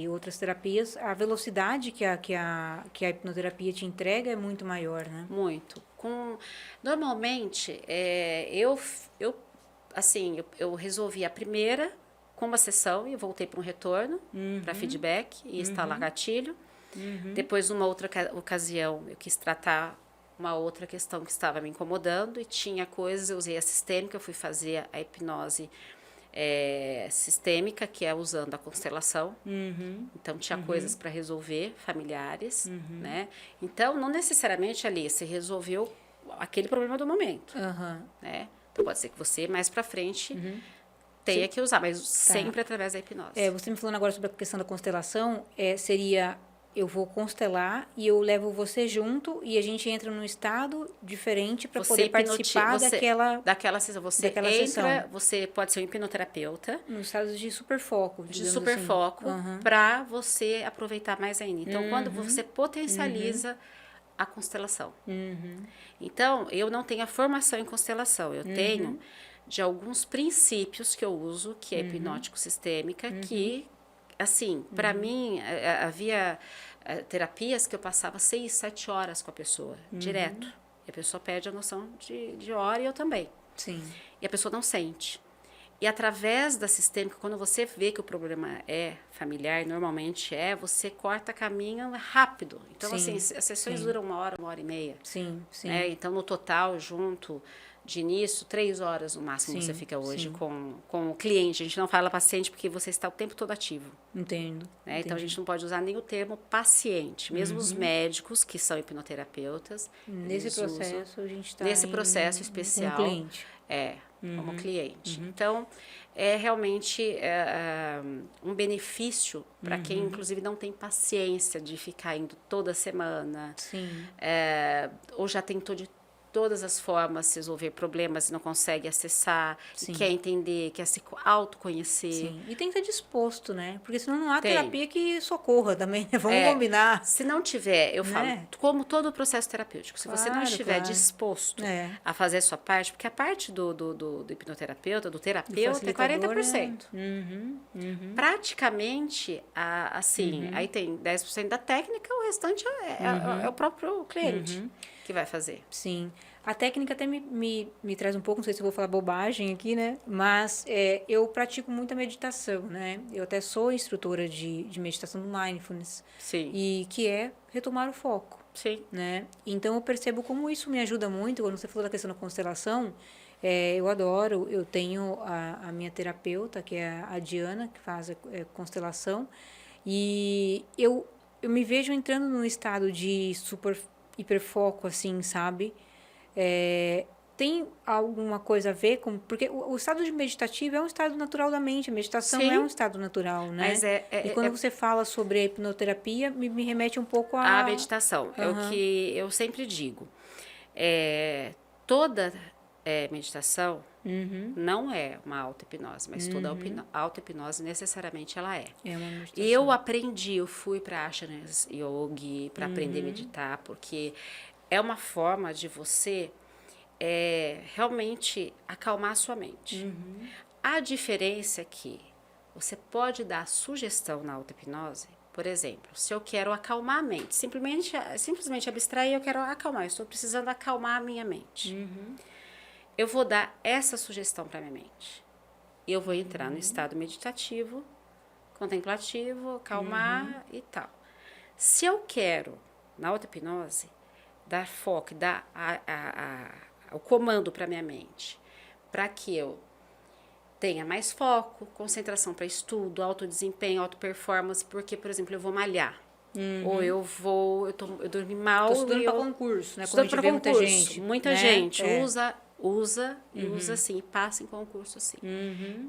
outras terapias, a velocidade que a hipnoterapia te entrega é muito maior, né? Muito. Normalmente, eu resolvi a primeira com uma sessão e eu voltei para um retorno, para feedback e instalar gatilho. Depois, numa outra ocasião, eu quis tratar uma outra questão que estava me incomodando e tinha coisas, eu usei a sistêmica, eu fui fazer a hipnose sistêmica, que é usando a constelação. Então, tinha coisas para resolver, familiares, né? Então, não necessariamente ali se resolveu aquele problema do momento, né? Então, pode ser que você, mais para frente, tenha que usar, mas sempre através da hipnose. Você me falando agora sobre a questão da constelação, seria... Eu vou constelar e eu levo você junto e a gente entra num estado diferente para poder participar daquela sessão. Você você pode ser um hipnoterapeuta. No estado de superfoco. De superfoco, para você aproveitar mais ainda. Então, quando você potencializa a constelação. Então, eu não tenho a formação em constelação. Eu tenho de alguns princípios que eu uso, que é hipnótico-sistêmica, que... Assim, para mim, havia terapias que eu passava 6, 7 horas com a pessoa, direto. E a pessoa perde a noção de hora e eu também. Sim. E a pessoa não sente. E através da sistêmica, quando você vê que o problema é familiar, normalmente você corta caminho rápido. Então, assim, as sessões duram 1 hora, 1 hora e meia. Sim. Então, no total, junto... De início, 3 horas no máximo você fica hoje com o cliente. A gente não fala paciente porque você está o tempo todo ativo. Entendo. Então, a gente não pode usar nem o termo paciente. Mesmo os médicos, que são hipnoterapeutas... Nesse processo, a gente está... Nesse processo especial... Como cliente. Como cliente. Então, é realmente um benefício para quem, inclusive, não tem paciência de ficar indo toda semana. Sim. Ou já tentou de todas as formas resolver problemas e não consegue acessar, e quer entender, quer se autoconhecer. Sim, e tem que estar disposto, né? Porque senão não há terapia que socorra também, vamos combinar. Se não tiver, eu falo, como todo o processo terapêutico, se você não estiver disposto a fazer a sua parte, porque a parte do hipnoterapeuta, do terapeuta, é 40%. Praticamente, aí tem 10% da técnica, o restante é o próprio cliente que vai fazer. Sim. A técnica até me traz um pouco, não sei se eu vou falar bobagem aqui, né? Mas eu pratico muita meditação, né? Eu até sou instrutora de meditação do Mindfulness. Sim. E que é retomar o foco. Sim. Né? Então, eu percebo como isso me ajuda muito. Quando você falou da questão da constelação, eu adoro. Eu tenho a minha terapeuta, que é a Diana, que faz constelação. E eu me vejo entrando num estado de hiperfoco, assim, sabe? Tem alguma coisa a ver com... Porque o estado de meditativo é um estado natural da mente. A meditação é um estado natural, né? Mas e quando você fala sobre a hipnoterapia, me remete um pouco a meditação. É o que eu sempre digo. Toda meditação não é uma auto-hipnose, mas toda auto-hipnose necessariamente ela é. É uma meditação. E eu fui para Ashanas Yogi para aprender a meditar, porque é uma forma de você realmente acalmar a sua mente. A diferença é que você pode dar sugestão na auto-hipnose. Por exemplo, se eu quero acalmar a mente, simplesmente abstrair, eu quero acalmar, eu estou precisando acalmar a minha mente. Eu vou dar essa sugestão para a minha mente. Eu vou entrar no estado meditativo, contemplativo, acalmar e tal. Se eu quero, na auto-hipnose, dar foco, dar o comando para a minha mente, para que eu tenha mais foco, concentração para estudo, autodesempenho, auto-performance, porque, por exemplo, eu vou malhar. Ou eu dormi mal. Estou estudando para concurso, né? Estudando para concurso. Muita gente usa assim, passa em concurso assim.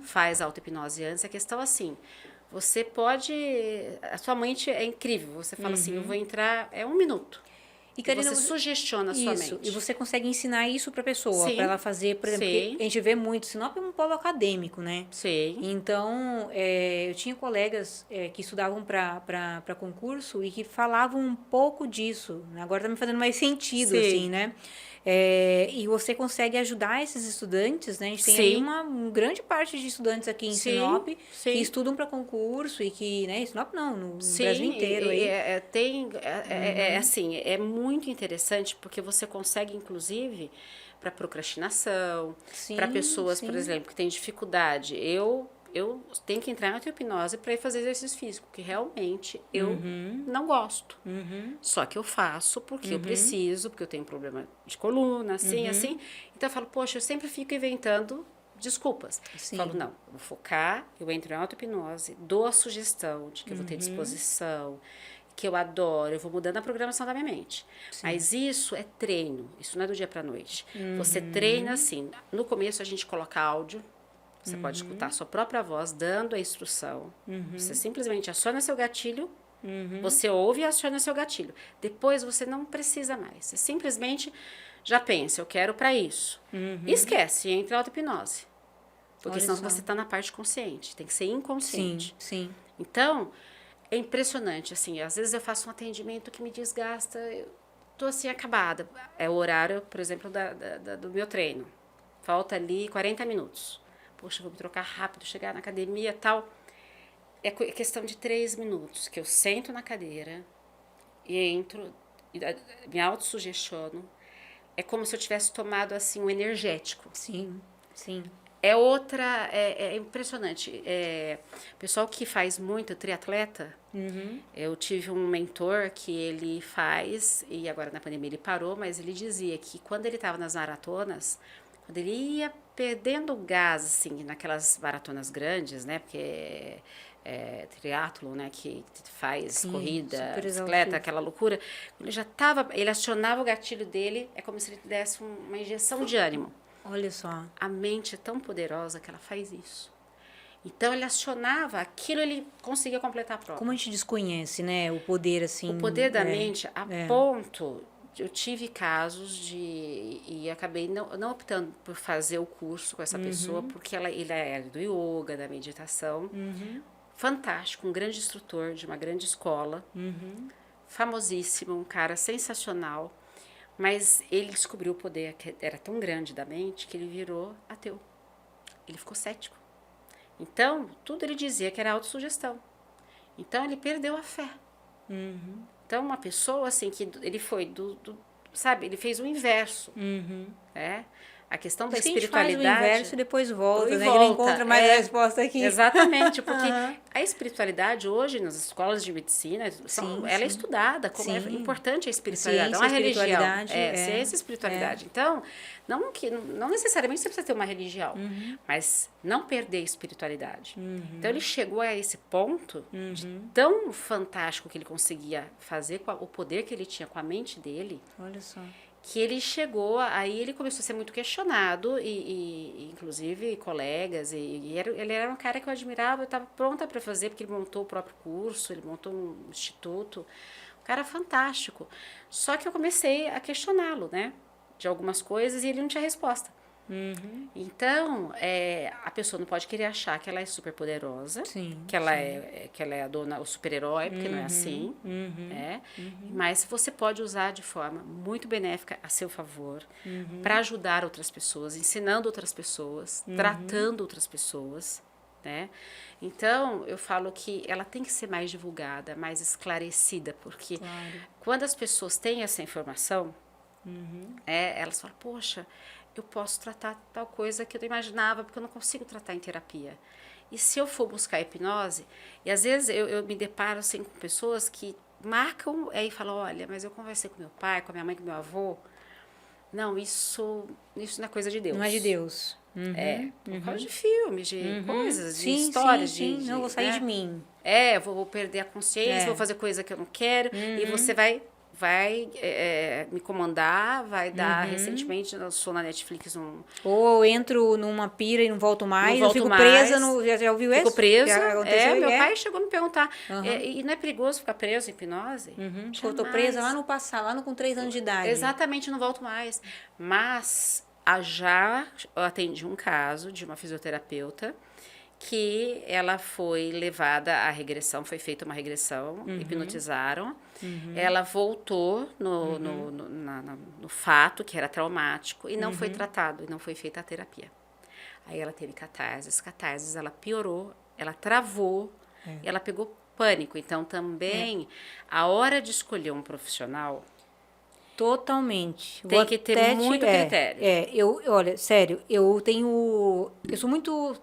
Faz auto-hipnose antes. A questão assim, você pode... A sua mente é incrível. Você fala assim, eu vou entrar... É 1 minuto. E, Karina, você sugestiona a sua isso, mente. e você consegue ensinar isso para a pessoa, Sim. para ela fazer, por exemplo, Sim. porque a gente vê muito, Sinop é um polo acadêmico, né? Sim. Então, eu tinha colegas que estudavam para concurso e que falavam um pouco disso. Agora está me fazendo mais sentido, Sim. assim, né? E você consegue ajudar esses estudantes, né? A gente tem aí Sim. uma grande parte de estudantes aqui em Sim, Sinop que sim. estudam para concurso e que, né? Sinop não, no Sim, Brasil inteiro. Aí. Assim, é muito interessante porque você consegue, inclusive, para procrastinação, Sim, para pessoas, sim. por exemplo, que têm dificuldade. Eu tenho que entrar na auto-hipnose para ir fazer exercício físico, que realmente eu não gosto. Só que eu faço porque eu preciso, porque eu tenho problema de coluna, assim. Então eu falo, poxa, eu sempre fico inventando desculpas. Sim. Falo, não, eu vou focar, eu entro em auto-hipnose, dou a sugestão de que eu vou ter disposição, que eu adoro, eu vou mudando a programação da minha mente. Sim. Mas isso é treino, isso não é do dia para noite. Você treina assim, no começo a gente coloca áudio, você pode escutar a sua própria voz dando a instrução. Você simplesmente aciona seu gatilho, você ouve e aciona seu gatilho. Depois você não precisa mais. Você simplesmente já pensa, eu quero para isso. E esquece, entra em auto-hipnose. Porque Olha senão só. você está na parte consciente, tem que ser inconsciente. Sim. Então, é impressionante, assim, às vezes eu faço um atendimento que me desgasta, eu tô assim, acabada. É o horário, por exemplo, do meu treino. Falta ali 40 minutos. Poxa, eu vou me trocar rápido, chegar na academia e tal. É questão de 3 minutos, que eu sento na cadeira e entro, me autossugestiono. É como se eu tivesse tomado, assim, um energético. Sim. É impressionante. Pessoal que faz muito triatleta, eu tive um mentor que ele faz, e agora na pandemia ele parou, mas ele dizia que quando ele estava nas maratonas, quando ele ia perdendo o gás, assim, naquelas maratonas grandes, né, porque triatlo, né, que faz corrida, bicicleta, aquela loucura, ele já estava, ele acionava o gatilho dele, é como se ele desse uma injeção de ânimo. Olha só. A mente é tão poderosa que ela faz isso. Então, ele acionava aquilo, ele conseguia completar a prova. Como a gente desconhece, né, o poder, assim... O poder da mente, a ponto... Eu tive casos e acabei não optando por fazer o curso com essa pessoa, porque ele era do yoga, da meditação. Fantástico, um grande instrutor de uma grande escola. Famosíssimo, um cara sensacional. Mas ele descobriu o poder que era tão grande da mente que ele virou ateu. Ele ficou cético. Então, tudo ele dizia que era autossugestão. Então, ele perdeu a fé. Então, uma pessoa, assim, que ele foi sabe, ele fez o inverso. Né? A questão da espiritualidade... A gente faz o inverso e depois volta, né? Volta. Que ele encontra mais a resposta aqui. Exatamente, porque a espiritualidade hoje, nas escolas de medicina, ela é estudada, como é importante a espiritualidade. Ciência, É uma religião. espiritualidade, Ciência e espiritualidade. Então, não necessariamente você precisa ter uma religião, mas não perder a espiritualidade. Então, ele chegou a esse ponto de tão fantástico que ele conseguia fazer, com o poder que ele tinha com a mente dele. Olha só. Que ele chegou, aí ele começou a ser muito questionado, e inclusive colegas, ele era um cara que eu admirava, eu estava pronta para fazer, porque ele montou o próprio curso, ele montou um instituto, um cara fantástico. Só que eu comecei a questioná-lo, né, de algumas coisas, e ele não tinha resposta. Então, a pessoa não pode querer achar que ela é super poderosa, que ela é a dona, o super-herói, porque não é assim, mas você pode usar de forma muito benéfica a seu favor, para ajudar outras pessoas, ensinando outras pessoas, tratando outras pessoas, né? Então, eu falo que ela tem que ser mais divulgada, mais esclarecida, porque quando as pessoas têm essa informação, elas falam, poxa, eu posso tratar tal coisa que eu não imaginava, porque eu não consigo tratar em terapia. E se eu for buscar hipnose, e às vezes eu me deparo assim, com pessoas que marcam e falam, olha, mas eu conversei com meu pai, com a minha mãe, com meu avô. Não, isso não é coisa de Deus. Não é de Deus. Por causa de filmes, de coisas, de histórias. Sim. Não, vou sair de mim. Vou perder a consciência, vou fazer coisa que eu não quero, e você vai vai me comandar, vai dar, recentemente lançou na Netflix Ou eu entro numa pira e não volto mais, não eu fico volto presa mais, já ouviu isso? Fico presa, Já aconteceu, meu pai chegou a me perguntar, e não é perigoso ficar preso em hipnose? Eu tô presa lá no passado, com 3 anos de idade. Exatamente, não volto mais. Mas eu atendi um caso de uma fisioterapeuta que ela foi levada à regressão, foi feita uma regressão, hipnotizaram, ela voltou no fato que era traumático e não foi tratado, e não foi feita a terapia. Aí ela teve catarses, ela piorou, ela travou, ela pegou pânico. Então, também, a hora de escolher um profissional... Totalmente. Tem que ter muito critério. Olha, sério, eu sou muito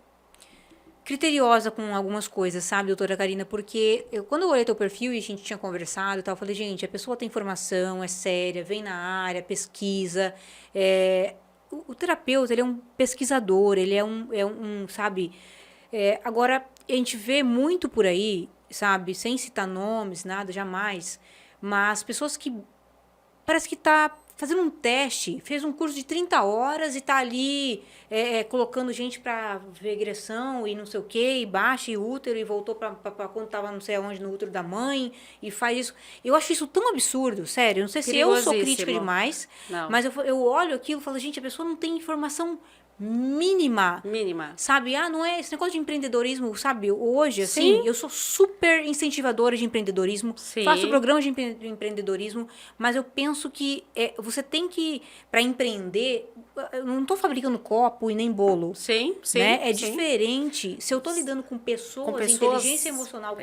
criteriosa com algumas coisas, sabe, doutora Karina? Porque quando eu olhei teu perfil e a gente tinha conversado e tal, eu falei, gente, a pessoa tem formação, é séria, vem na área, pesquisa. O terapeuta, ele é um pesquisador, ele sabe... agora, a gente vê muito por aí, sabe, sem citar nomes, nada, jamais, mas pessoas que parece que tá fazendo um teste, fez um curso de 30 horas e tá ali colocando gente para regressão e não sei o quê, e baixa e útero, e voltou para quando tava não sei aonde no útero da mãe, e faz isso. Eu acho isso tão absurdo, sério. Não sei se eu sou crítica demais, mas eu olho aquilo e falo, gente, a pessoa não tem informação mínima. Sabe? Não é esse negócio de empreendedorismo, sabe? Hoje, assim, eu sou super incentivadora de empreendedorismo, faço programas de empreendedorismo, mas eu penso que você tem que, para empreender, eu não estou fabricando copo e nem bolo. Né? Diferente. Se eu estou lidando com pessoas, inteligência emocional,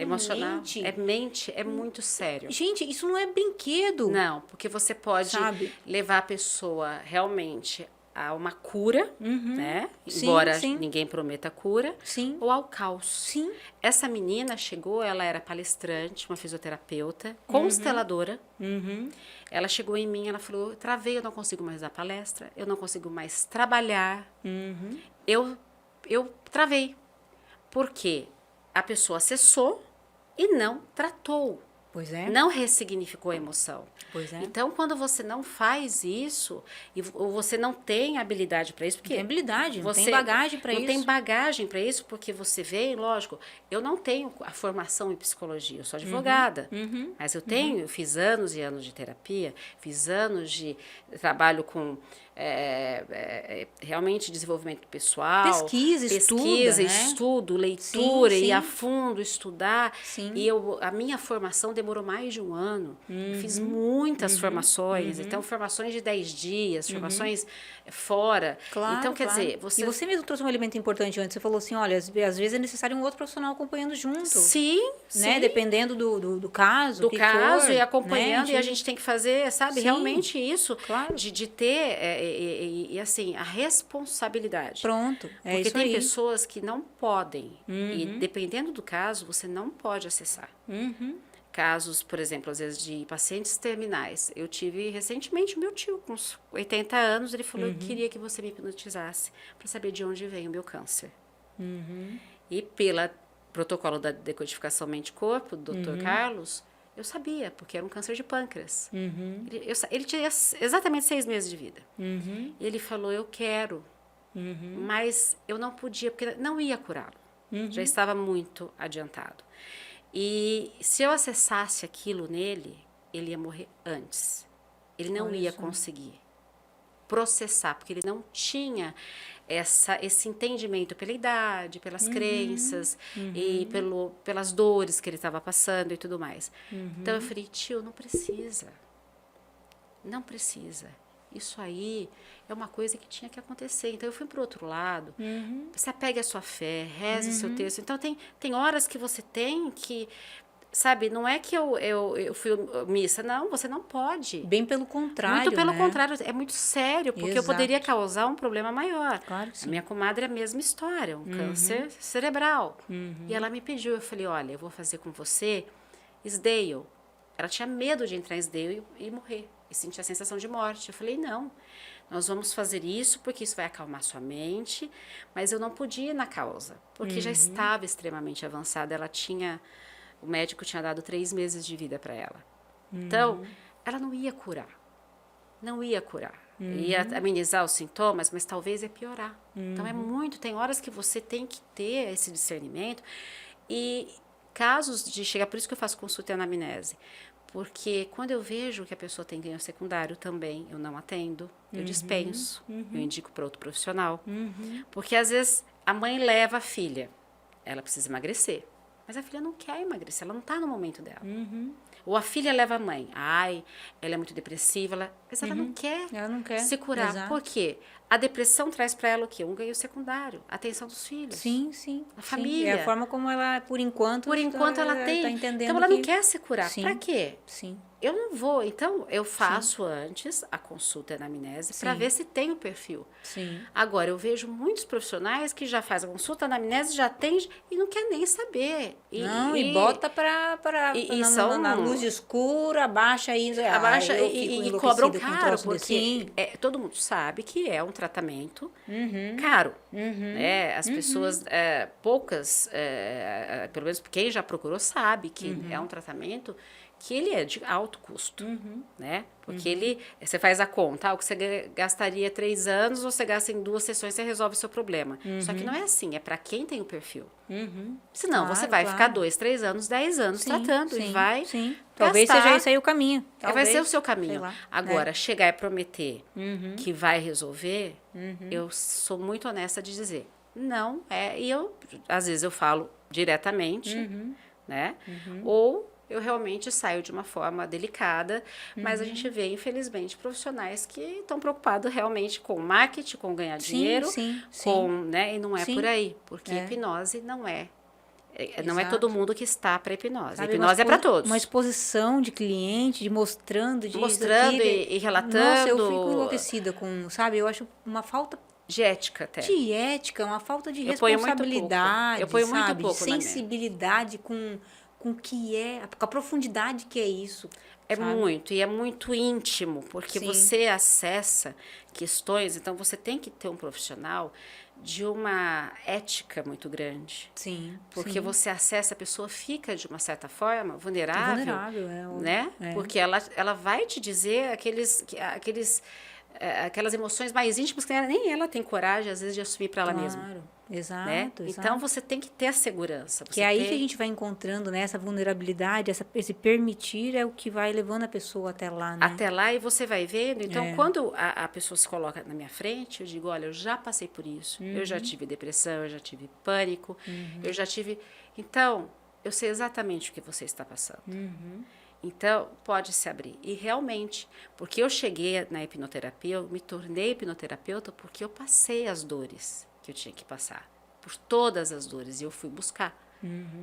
mente, é muito sério. Gente, isso não é brinquedo. Não, porque você pode levar a pessoa realmente a uma cura, né? Embora ninguém prometa cura, ou ao caos. Essa menina chegou, ela era palestrante, uma fisioterapeuta, consteladora. Ela chegou em mim, ela falou, travei, eu não consigo mais dar palestra, eu não consigo mais trabalhar. Eu travei. Porque a pessoa acessou e não tratou. Pois é. Não ressignificou a emoção. Pois é. Então, quando você não faz isso, ou você não tem habilidade para isso, porque... Não tem habilidade, não tem bagagem para isso. Não tem bagagem para isso, porque você vê, lógico, eu não tenho a formação em psicologia, eu sou advogada, mas eu fiz anos e anos de terapia, fiz anos de trabalho com realmente desenvolvimento pessoal. Pesquisa, estudo, leitura, ir a fundo, estudar. E a minha formação demorou mais de um ano. Eu fiz muitas formações, então formações de 10 dias, formações fora. Claro, então, quer dizer... E você mesmo trouxe um elemento importante antes, você falou assim, olha, às vezes é necessário um outro profissional acompanhando junto. Né? Dependendo do caso. Do caso, e acompanhando, né? E a gente tem que fazer, sabe, realmente isso. Claro. De ter, assim, a responsabilidade. Pronto, porque tem pessoas que não podem, e dependendo do caso, você não pode acessar. Casos, por exemplo, às vezes de pacientes terminais. Eu tive recentemente o meu tio, com uns 80 anos, ele falou, eu queria que você me hipnotizasse para saber de onde vem o meu câncer. E pelo protocolo da decodificação mente-corpo, do Dr. Carlos, eu sabia, porque era um câncer de pâncreas. Ele tinha exatamente 6 meses de vida. E ele falou, eu quero, mas eu não podia, porque não ia curá-lo. Já estava muito adiantado. E se eu acessasse aquilo nele, ele ia morrer antes. Ele não ia conseguir processar, porque ele não tinha esse entendimento pela idade, pelas crenças e pelas dores que ele estava passando e tudo mais. Então eu falei, tio, não precisa. Não precisa. Isso aí é uma coisa que tinha que acontecer. Então, eu fui para o outro lado. Se apegue à sua fé, reze o seu texto. Então, tem horas que você tem que... Sabe, não é que eu fui omissa. Não, você não pode. Bem pelo contrário, muito pelo contrário. É muito sério, porque eu poderia causar um problema maior. Claro que sim. A minha comadre é a mesma história, um câncer cerebral. E ela me pediu, eu falei, olha, eu vou fazer com você Isdale. Ela tinha medo de entrar em Isdale e morrer. E sentir a sensação de morte. Eu falei, não, nós vamos fazer isso porque isso vai acalmar sua mente, mas eu não podia ir na causa, porque já estava extremamente avançada. O médico tinha dado 3 meses de vida para ela. Então, ela não ia curar. Não ia curar. Ia amenizar os sintomas, mas talvez ia piorar. Então, tem horas que você tem que ter esse discernimento. E casos de chegar, por isso que eu faço consulta e anamnese. Porque quando eu vejo que a pessoa tem ganho secundário também, eu não atendo, eu dispenso, eu indico para outro profissional. Porque às vezes a mãe leva a filha, ela precisa emagrecer, mas a filha não quer emagrecer, ela não está no momento dela. Ou a filha leva a mãe, ela é muito depressiva, mas ela não quer se curar. Exato. Por quê? A depressão traz para ela o quê? Um ganho secundário, a atenção dos filhos. Sim, sim. A família. É a forma como ela, por enquanto ela tem. tá entendendo Então, ela não quer se curar. Sim. Para quê? Sim. Eu não vou. Então, eu faço antes a consulta na anamnese para ver se tem o perfil. Sim. Agora, eu vejo muitos profissionais que já fazem a consulta na anamnese, já atende e não quer nem saber. E bota na luz escura, abaixa aí. Abaixa e cobram caro, porque todo mundo sabe que é um tratamento caro. Né? As pessoas, poucas, pelo menos quem já procurou sabe que é um tratamento que ele é de alto custo, né? Porque você faz a conta, o que você gastaria 3 anos, você gasta em 2 sessões, você resolve o seu problema. Só que não é assim, é para quem tem o perfil. Senão, você vai ficar 2, 3 anos, 10 anos tratando e vai Talvez gastar. seja esse aí o caminho. Vai ser o seu caminho. sei lá. Agora, chegar e prometer que vai resolver, eu sou muito honesta de dizer, não é. E às vezes eu falo diretamente, né? Ou eu realmente saio de uma forma delicada, mas a gente vê, infelizmente, profissionais que estão preocupados realmente com marketing, com ganhar dinheiro, né? E não é por aí, porque hipnose não é todo mundo que está para hipnose. Sabe, A hipnose é para todos. Uma exposição de cliente, mostrando e relatando. Nossa, eu fico enlouquecida com, sabe? Eu acho uma falta de ética até. de ética, uma falta de Eu ponho muito responsabilidade, pouco. Eu ponho sabe? muito pouco na minha. Sensibilidade com o que com a profundidade que é isso. É sabe? muito, e é muito íntimo, porque Sim. você acessa questões, então você tem que ter um profissional de uma ética muito grande. Sim. Porque sim. você acessa, a pessoa fica, de uma certa forma, vulnerável, né? É. Porque ela vai te dizer aquelas emoções mais íntimas que nem ela tem coragem, às vezes, de assumir para ela mesma. Exato, Né? exato. Então, você tem que ter a segurança. Que é aí que a gente vai encontrando, né, essa vulnerabilidade, esse permitir é o que vai levando a pessoa até lá, né? Até lá, e você vai vendo. Então, quando a pessoa se coloca na minha frente, eu digo, olha, eu já passei por isso. Eu já tive depressão, eu já tive pânico, eu já tive... Então, eu sei exatamente o que você está passando. Então, pode se abrir. E realmente, porque eu cheguei na hipnoterapia, eu me tornei hipnoterapeuta porque eu passei as dores que eu tinha que passar. Por todas as dores. E eu fui buscar.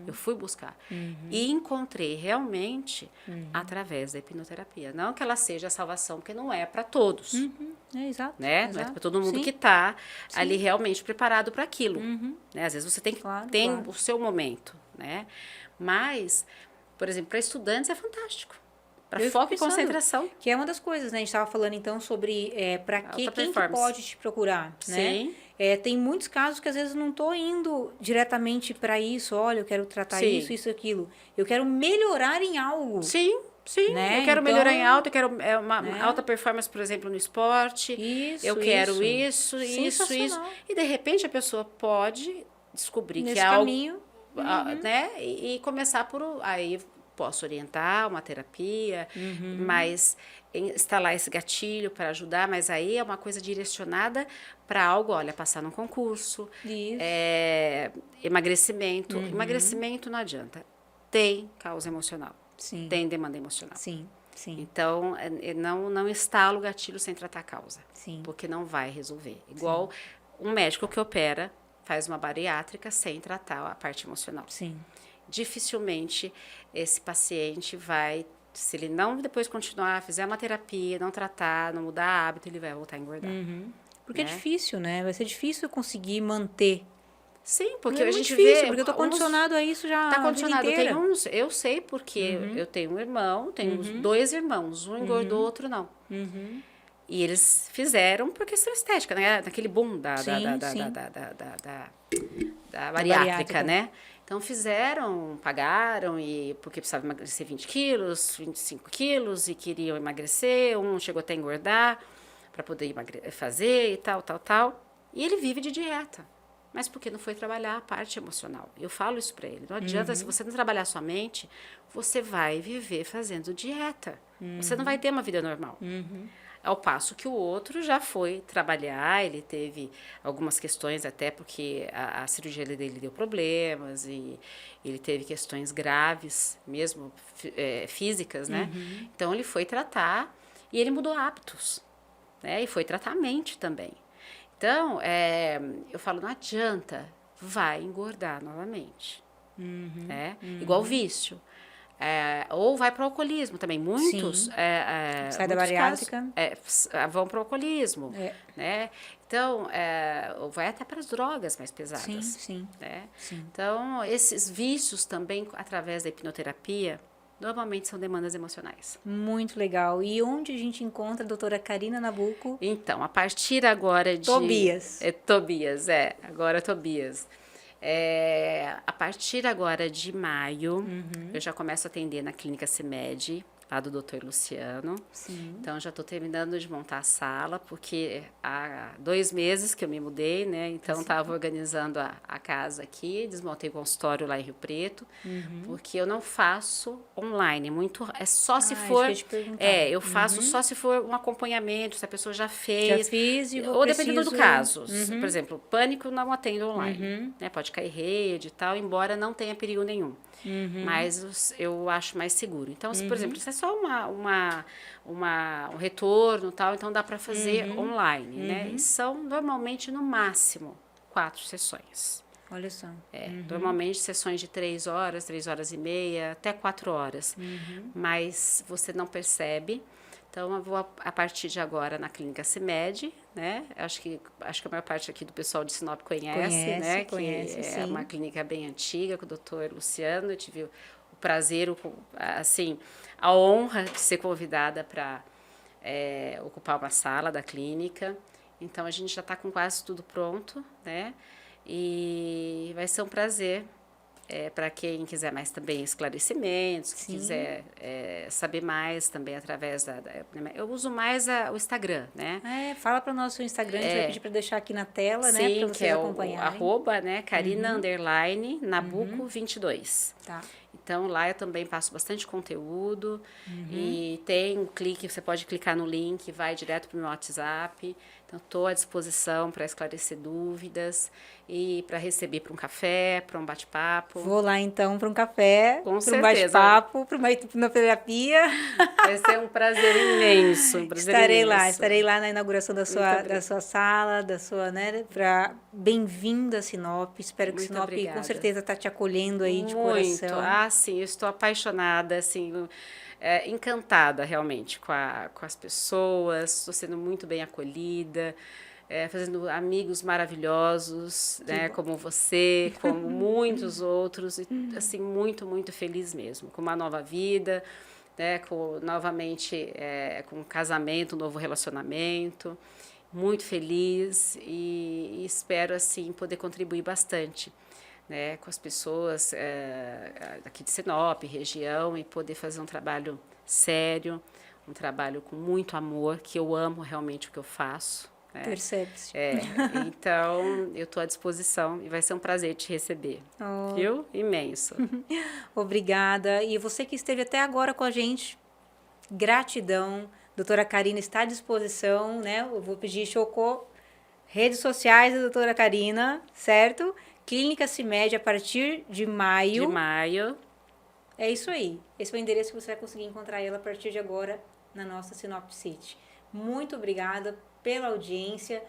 Eu fui buscar. E encontrei realmente através da hipnoterapia. Não que ela seja a salvação, porque não é para todos. Exato. Né? Exato. Não é para todo mundo Sim. que está ali realmente preparado para aquilo. Né? Às vezes você tem o seu momento. Né? Mas, por exemplo, para estudantes é fantástico. Para foco e concentração. Que é uma das coisas, né? A gente estava falando, então, sobre quem que pode te procurar, Sim. né? Tem muitos casos que, às vezes, não estou indo diretamente para isso. Olha, eu quero tratar isso, aquilo. Eu quero melhorar em algo. Sim. Né? Eu quero então, melhorar em alta, eu quero uma alta performance, por exemplo, no esporte. Eu quero isso. E, de repente, a pessoa pode descobrir nesse que é algo... caminho. Né? E começar por... Aí posso orientar uma terapia, mas instalar esse gatilho para ajudar, mas aí é uma coisa direcionada para algo, olha, passar num concurso, emagrecimento. Emagrecimento não adianta. Tem causa emocional. Sim. Tem demanda emocional. Sim. Então, não instala o gatilho sem tratar a causa. Sim. Porque não vai resolver. Igual um médico que opera, faz uma bariátrica sem tratar a parte emocional. Sim. Dificilmente esse paciente vai, se ele não depois continuar, fizer uma terapia, não tratar, não mudar hábito, ele vai voltar a engordar. Porque é difícil, né? Vai ser difícil conseguir manter. Sim, porque É a muito gente difícil, vê... porque eu tô condicionado a isso já Tá a vida condicionado. inteira. Eu sei porque eu tenho um irmão, tenho 2 irmãos, um engordou, outro não. E eles fizeram por questão estética, né? Naquele boom da bariátrica, né? Então pagaram, porque precisava emagrecer 20 quilos, 25 quilos, e queriam emagrecer, um chegou até a engordar para poder fazer e tal. E ele vive de dieta. Mas porque não foi trabalhar a parte emocional. Eu falo isso para ele. Não adianta, se você não trabalhar sua mente, você vai viver fazendo dieta. Você não vai ter uma vida normal. Ao passo que o outro já foi trabalhar, ele teve algumas questões, até porque a cirurgia dele deu problemas, e ele teve questões graves, mesmo físicas, né? Então, ele foi tratar e ele mudou hábitos, né? E foi tratar a mente também. Então, eu falo, não adianta, vai engordar novamente, né? Igual vício. Ou vai para o alcoolismo também. Muitos sai da bariátrica, vão para o alcoolismo, né? Então, ou vai até para as drogas mais pesadas. Sim. Né? Então, esses vícios também, através da hipnoterapia, normalmente são demandas emocionais. Muito legal. E onde a gente encontra a doutora Karina Nabuco? Então, a partir agora de... Tobias. Agora Tobias. A partir agora de maio, eu já começo a atender na Clínica CIMED, lá do Dr. Luciano. Então, já estou terminando de montar a sala, porque há 2 meses que eu me mudei, né? Então, estava organizando a casa aqui, desmontei o consultório lá em Rio Preto, porque eu não faço online, só se for... eu faço só se for um acompanhamento, se a pessoa já fez. Já fiz e ou dependendo do caso. Por exemplo, pânico não atendo online, né? Pode cair rede e tal, embora não tenha perigo nenhum. Mas eu acho mais seguro. Então, se, por exemplo, isso é só um retorno, tal, então dá para fazer online, né? E são normalmente no máximo 4 sessões. Olha só. Normalmente sessões de 3 horas, 3 horas e meia, até 4 horas. Mas você não percebe. Então, eu vou a partir de agora na Clínica CIMED, né? Acho que a maior parte aqui do pessoal de Sinop conhece, né? Que é uma clínica bem antiga, com o Dr. Luciano. Eu tive o prazer, assim, a honra de ser convidada para ocupar uma sala da clínica. Então, a gente já está com quase tudo pronto, né? E vai ser um prazer. Para quem quiser mais também esclarecimentos, quiser saber mais também através eu uso mais o Instagram, né? Fala para o nosso Instagram, a gente vai pedir para deixar aqui na tela, né? Para vocês acompanharem. @, né? Karina _Nabuco 22. Tá. Então, lá eu também passo bastante conteúdo e tem um clique, você pode clicar no link, vai direto para o meu WhatsApp. Então, estou à disposição para esclarecer dúvidas e para receber para um café, para um bate-papo. Vou lá, então, para um café, para um bate-papo, para uma hipnoterapia. Vai ser um prazer imenso. Estarei lá na inauguração da sua sala, né? Bem-vindo a Sinop. Espero que Sinop, com certeza, está te acolhendo aí de coração. Sim, eu estou apaixonada, assim... encantada realmente com as pessoas, estou sendo muito bem acolhida, fazendo amigos maravilhosos, né, como você, como muitos outros, e assim, muito, muito feliz mesmo, com uma nova vida, né, novamente com um casamento, um novo relacionamento, muito feliz e espero assim poder contribuir bastante, né, com as pessoas aqui de Sinop, região, e poder fazer um trabalho sério, um trabalho com muito amor, que eu amo realmente o que eu faço. Né? Percebe-se. Então, eu estou à disposição e vai ser um prazer te receber. Viu? Imenso. Obrigada. E você que esteve até agora com a gente, gratidão. Doutora Karina está à disposição, né? Eu vou pedir, redes sociais da doutora Karina, certo? Clínica CIMED a partir de maio. É isso aí. Esse é o endereço que você vai conseguir encontrar ela a partir de agora na nossa Sinop City. Muito obrigada pela audiência.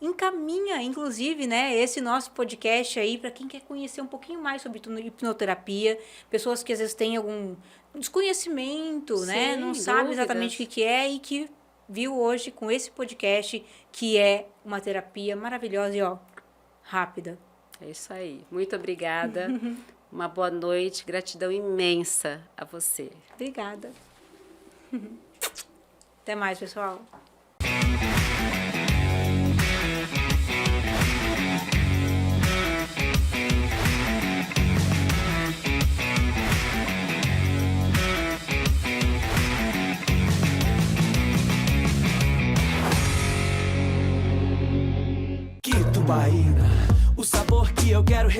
Encaminha, inclusive, né, esse nosso podcast aí para quem quer conhecer um pouquinho mais sobre hipnoterapia. Pessoas que às vezes têm algum desconhecimento, né? Não sabe exatamente o que é e que viu hoje com esse podcast que é uma terapia maravilhosa e rápida. É isso aí. Muito obrigada. Uma boa noite. Gratidão imensa a você. Obrigada. Até mais, pessoal.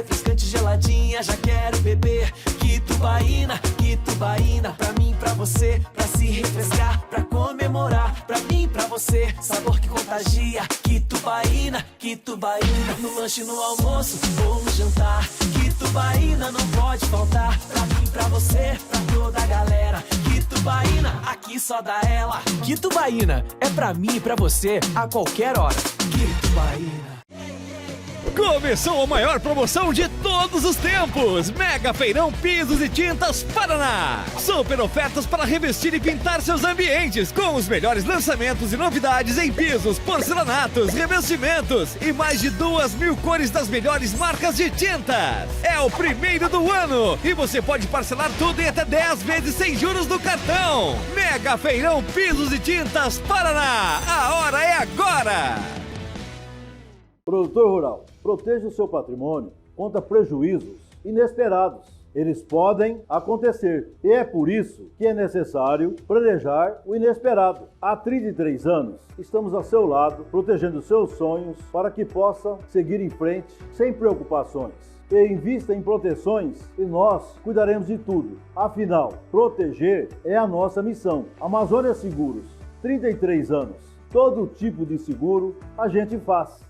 refrescante geladinha, já quero beber. Que tubaína, pra mim, pra você, pra se refrescar, pra comemorar, pra mim, pra você, sabor que contagia. Que tubaína, no lanche, no almoço ou no jantar. Que tubaína não pode faltar, pra mim, pra você, pra toda a galera. Que tubaína, aqui só dá ela. Que tubaína é pra mim e pra você a qualquer hora. Que tubaína. Começou a maior promoção de todos os tempos! Mega Feirão Pisos e Tintas Paraná! Super ofertas para revestir e pintar seus ambientes, com os melhores lançamentos e novidades em pisos, porcelanatos, revestimentos e mais de 2.000 cores das melhores marcas de tintas! É o primeiro do ano e você pode parcelar tudo em até 10 vezes sem juros no cartão! Mega Feirão Pisos e Tintas Paraná! A hora é agora! Produtor rural, proteja o seu patrimônio contra prejuízos inesperados. Eles podem acontecer e é por isso que é necessário planejar o inesperado. Há 33 anos, estamos ao seu lado, protegendo seus sonhos para que possa seguir em frente sem preocupações. E invista em proteções e nós cuidaremos de tudo. Afinal, proteger é a nossa missão. Amazônia Seguros, 33 anos. Todo tipo de seguro a gente faz.